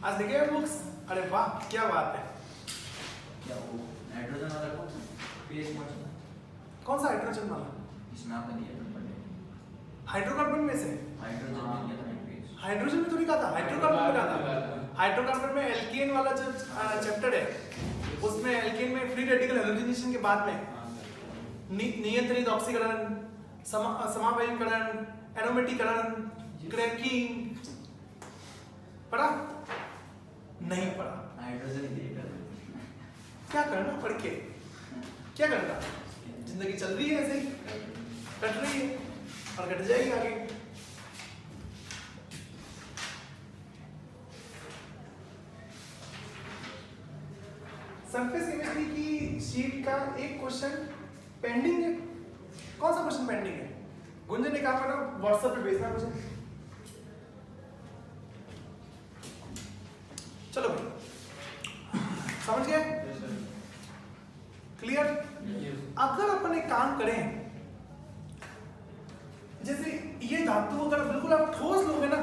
आज देखे बुक्स? अरे वाह, क्या बात है। क्या वो नाइट्रोजन वाला पीएच कौन सा हाइड्रोजन वाला? इसमें आपने दिया था पढ़ने। हाइड्रोकार्बन में से हाइड्रोजन में दिया था पीएच। हाइड्रोजन में तो नहीं कहा था, हाइड्रोकार्बन में कहा था। हाइड्रोकार्बन में एल्केन वाला जो चैप्टर है उसमें एल्केन में फ्री रेडिकल हैलोजिनेशन के बाद में नियंत्रित ऑक्सीकरण, समावयनीकरण, एरोमेटिकरण, क्रैकिंग पढ़ा? नहीं पढ़ा। हाइड्रोजन ही दिया क्या करना पढ़ के, क्या करना? जिंदगी चल रही है ऐसे ही, कट रही है और कट जाएगी आगे। सरफेस केमिस्ट्री की शीट का एक क्वेश्चन पेंडिंग है। कौन सा क्वेश्चन पेंडिंग है? गुंजन ने कहा था व्हाट्सएप पे भेजना मुझे। चलो समझ गए? क्लियर? अगर अपन एक काम करें, जैसे ये धातु अगर बिल्कुल आप ठोस लोगे ना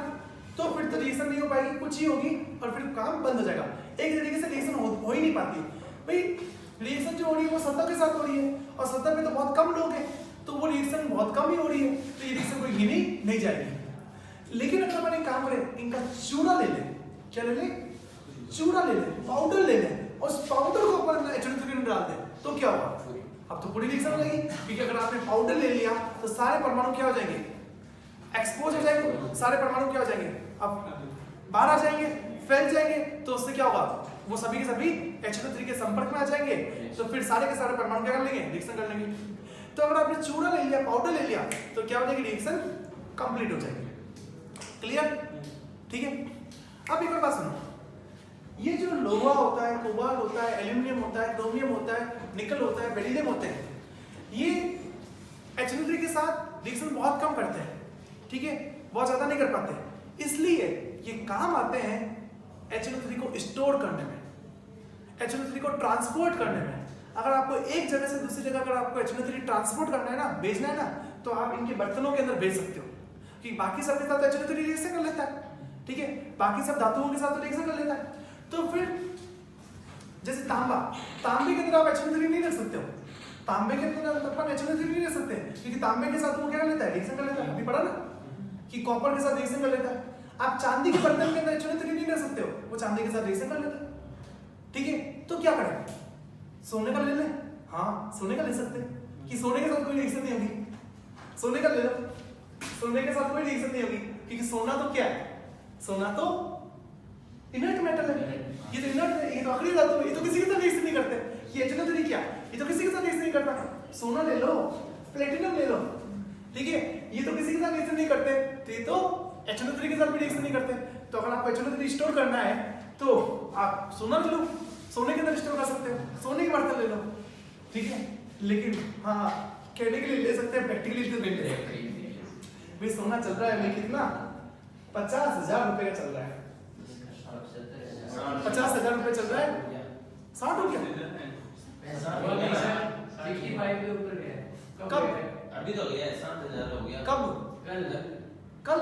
तो फिर तो रिएक्शन नहीं हो पाएगी, कुछ ही होगी और फिर काम बंद हो जाएगा। एक तरीके से रिएक्शन हो ही नहीं पाती भाई। रिएक्शन जो हो रही है वो सतह के साथ हो रही है और सतह पे तो बहुत कम लोग हैं, तो वो रिएक्शन बहुत कम ही हो रही है, तो ये रिएक्शन कोई गिनी नहीं जाएगी। लेकिन अगर अपन एक काम करें, इनका चूड़ा ले लें। क्या ले लें? चूड़ा ले लें, पाउडर ले लें और उस पाउडर को अपन HNO3 में डाल दें, तो क्या होगा? अब तो पूरी रिएक्शन हो जाएगी, क्योंकि अगर आपने पाउडर ले लिया तो सारे परमाणु क्या हो जाएंगे? एक्सपोज हो जाएंगे। सारे परमाणु क्या हो जाएंगे? अब बाहर आ जाएंगे, फैल जाएंगे, तो उससे क्या होगा? वो सभी के सभी HNO3 के संपर्क में आ जाएंगे, तो फिर सारे के सारे परमाणु क्या कर लेंगे? रिएक्शन कर लेंगे। तो अगर आपने चूड़ा ले लिया, पाउडर ले लिया, तो क्या हो जाएगी? रिएक्शन कंप्लीट हो जाएगी। क्लियर? ठीक है। अब एक और बात सुनो, ये जो लोहा होता है, कोबाल्ट होता है, एल्यूमिनियम होता है, क्रोमियम होता है, निकल होता है, बेरिलियम होते हैं, ये HNO3 के साथ रिएक्शन बहुत कम करते हैं, ठीक है, बहुत ज्यादा नहीं कर पाते। इसलिए ये काम आते हैं HNO3 को स्टोर करने में, HNO3 को ट्रांसपोर्ट करने में। अगर आपको एक जगह से दूसरी जगह अगर आपको HNO3 ट्रांसपोर्ट करना है ना, भेजना है ना, तो आप इनके बर्तनों के अंदर भेज सकते हो, कि बाकी सब के साथ HNO3 रिएक्शन कर लेता है, ठीक है, बाकी सब धातुओं के साथ रिएक्शन कर लेता है। तो फिर जैसे तांबे के अंदर आप HNO3 नहीं रख सकते हो, तांबे के अंदर अपन HNO3 नहीं रख सकते, क्योंकि तांबे के साथ वो क्या कर लेता है? रिएक्शन कर लेता है। अभी पढ़ा ना कि कॉपर के साथ रिएक्शन कर लेता है। आप चांदी के बर्तन के अंदर HNO3 नहीं रख सकते हो, वो चांदी के साथ रिएक्शन कर लेता है, ठीक है। तो क्या करें? सोने का ले लें, हाँ सोने का ले सकते हैं कि सोने के साथ कोई रिएक्शन नहीं होगी, सोने का ले लो, सोने के साथ कोई रिएक्शन नहीं होगी क्योंकि सोना तो क्या है, सोना तो इनर्ट मेटल है, ये तो इनर्ट है, ये तो आखिरी धातु है, ये तो किसी के साथ रिएक्शन नहीं करते, ये H2O3 क्या, ये तो किसी के साथ रिएक्शन नहीं करता, सोना ले लो, प्लेटिनम ले लो, ठीक है, ये तो किसी के साथ रिएक्शन नहीं करते, तो ये तो H2O3 के साथ भी रिएक्शन नहीं करते, तो अगर आपको H2O3 स्टोर करना है तो आप सोना ले लो, सोने के अंदर स्टोर कर सकते हो, सोने के बर्तन ले लो, ठीक है, लेकिन हाँ कहने के लिए ले सकते हैं, प्रैक्टिकली तो नहीं ले सकते। भाई सोना चल रहा है भाई कितना, 50,000 रुपए का चल रहा है, 50,000 रुपए चल रहा है, 60 हो गया, 65 के ऊपर गया। कब? अभी तो गया 60,000 हो गया। कब? कल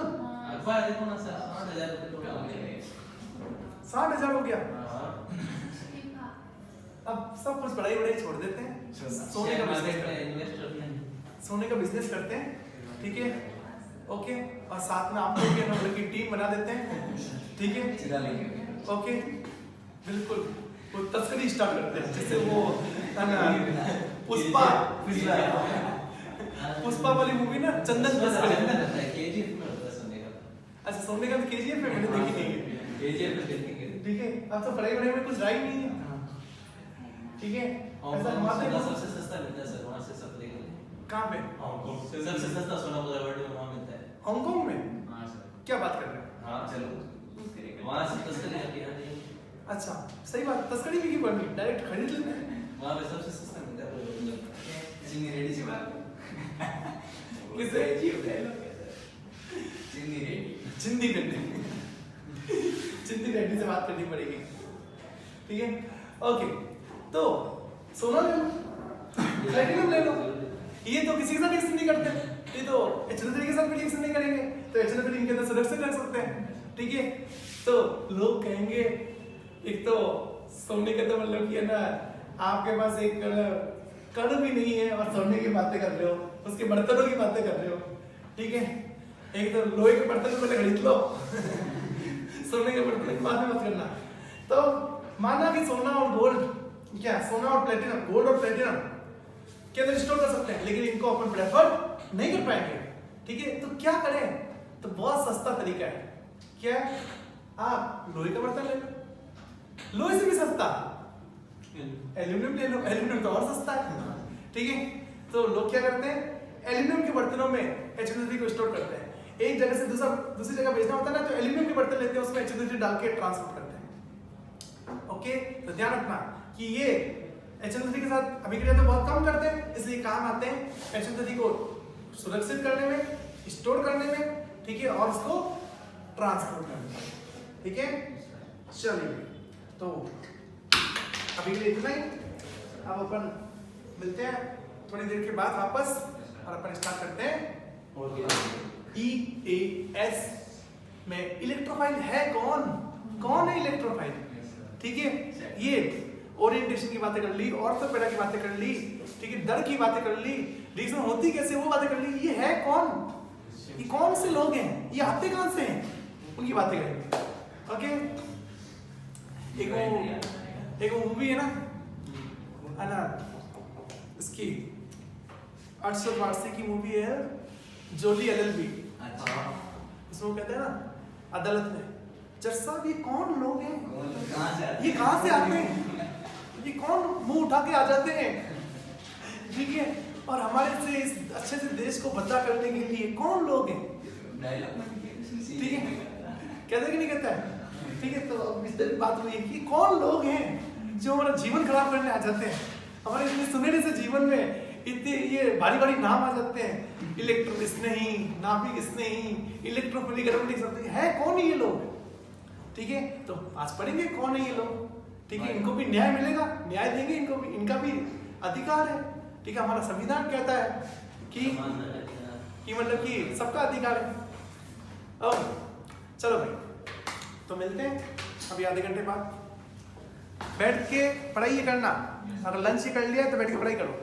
अखबार देखो ना सर, 60,000 रुपए तो हो गए। 60,000 हो गया, ठीक है। अब सब कुछ पढ़ाई वढ़ाई छोड़ देते हैं, सोने का बिजनेस करते हैं, इन्वेस्टर नहीं। सोने का बिजनेस करते हैं, ठीक है, ओके, और साथ में आप लोग के नंबर की टीम बना देते हैं, ठीक है, चिरा लेंगे। ओके, बिल्कुल, वो तस्करी स्टार्ट करते हैं, जिससे वो है ना, पुष्पा वाली मूवी ना, चंदन तस्करी, केजीएफ में होता है सोने का। अच्छा सोने का तो KGF में मैंने देखी नहीं है, केजीएफ में देखेंगे। ठीक है, अब तो पढ़ाई वढ़ाई में कुछ राय नहीं है, ठीक है, ऐसा घुमाते सोना हैं, सबसे सस्ता मिलता है सर, वहाँ से सब लेकर लेंगे। कहाँ पे, हांगकांग से सबसे सस्ता सोना पूरा वर्ल्ड में वहाँ मिलता है। हांगकांग में, हाँ सर। क्या बात कर रहे हैं, हाँ चलो, वहाँ से तस्करी आती है। अच्छा सही बात, तस्करी भी की पड़नी, डायरेक्ट खरीद लेते हैं, वहाँ पे सबसे सस्ता मिलता है पूरे वर्ल्ड में। चिंगी रेडी से बात किससे? चिंगी रेडी। चिंदी रेड्डी, चिंदी रेड्डी से बात करनी पड़ेगी, ठीक है, ओके, तो सोना ले लो, प्लेटिनम ले लो, ये तो किसी के साथ रिएक्शन नहीं करते, ये तो H2O3 के साथ भी रिएक्शन नहीं करेंगे, तो H2O3 इनके अंदर सुरक्षित रख सकते हैं, ठीक है, तो लोग कहेंगे एक तो सोने का तो मतलब कि है ना, आपके पास एक कण भी नहीं है और सोने की बातें कर रहे हो, उसके बर्तनों की बातें कर रहे हो, ठीक है, एक तो लोहे के बर्तन पहले खरीद लो सोने के बर्तन की बात मत करना। तो माना कि सोना और गोल्ड, क्या सोना और प्लेटिनम, गोल्ड और प्लेटिनम के अंदर स्टोर कर सकते हैं, लेकिन इनको अपन प्रेफर नहीं कर पाएंगे, ठीक है, तो क्या करें, तो बहुत सस्ता तरीका है, क्या, आप लोहे का बर्तन ले लो, लोहे से भी सस्ता, एल्यूमिनियम ले लो, एल्यूमिनियम तो और सस्ता है, ठीक है, तो लोग क्या करते हैं, एल्यूमिनियम के बर्तनों में H2O3 को स्टोर करते हैं, एक जगह से दूसरी जगह भेजना होता है ना, तो एल्यूमिनियम के बर्तन लेते हैं, उसमें H2O3 डाल के ट्रांसपोर्ट करते हैं, ओके, तो ध्यान रखना कि ये H2O3 के साथ अभी के लिए तो बहुत कम करते हैं, इसलिए काम आते हैं H2O3 को सुरक्षित करने में, स्टोर करने में, ठीक है, और उसको ट्रांसपोर्ट करने में, ठीक है, चलिए, तो अभी के लिए इतना ही, अब अपन मिलते हैं थोड़ी देर के बाद वापस, और अपन स्टार्ट करते हैं EAS में इलेक्ट्रोफाइल है कौन, कौन है इलेक्ट्रोफाइल, ठीक है, ये ओरिएंटेशन की बातें कर ली, ऑर्थोपेडा की बातें कर ली, ठीक है, दर की बातें कर ली, रिएक्शन होती कैसे वो बातें कर ली, ये है कौन, ये कौन से लोग हैं, ये आते कहां से हैं, उनकी बातें करेंगे, ओके, एक वो मूवी है ना, इसकी अरशद वारसी की मूवी है जोली LLB, उसमें वो कहते हैं ना अदालत में, जज साहब ये कौन लोग हैं, ये कहां से आते हैं, ये कौन मुंह उठा के आ जाते हैं, ठीक है, और हमारे से इस अच्छे से देश को बचा करने के लिए कौन लोग हैं, ठीक है, कहते कि नहीं कहता है, ठीक है, तो इस दिन बात हुई कि कौन लोग हैं जो हमारा जीवन खराब करने आ जाते हैं, हमारे इतने सुनहरे से जीवन में इतने ये भारी भारी नाम आ जाते हैं, इलेक्ट्रो स्नेही, नाभिक स्नेही, इलेक्ट्रोफिलिक एरोमेटिक समथिंग, है कौन ये लोग, ठीक है, तो आज पढ़ेंगे कौन है ये लोग, ठीक है, इनको भी न्याय मिलेगा, न्याय देंगे इनको भी, इनका भी अधिकार है, ठीक है, हमारा संविधान कहता है कि मतलब कि सबका अधिकार है। चलो भाई, तो मिलते हैं अभी आधे घंटे बाद, बैठ के पढ़ाई करना, अगर लंच ही कर लिया तो बैठ के पढ़ाई करो।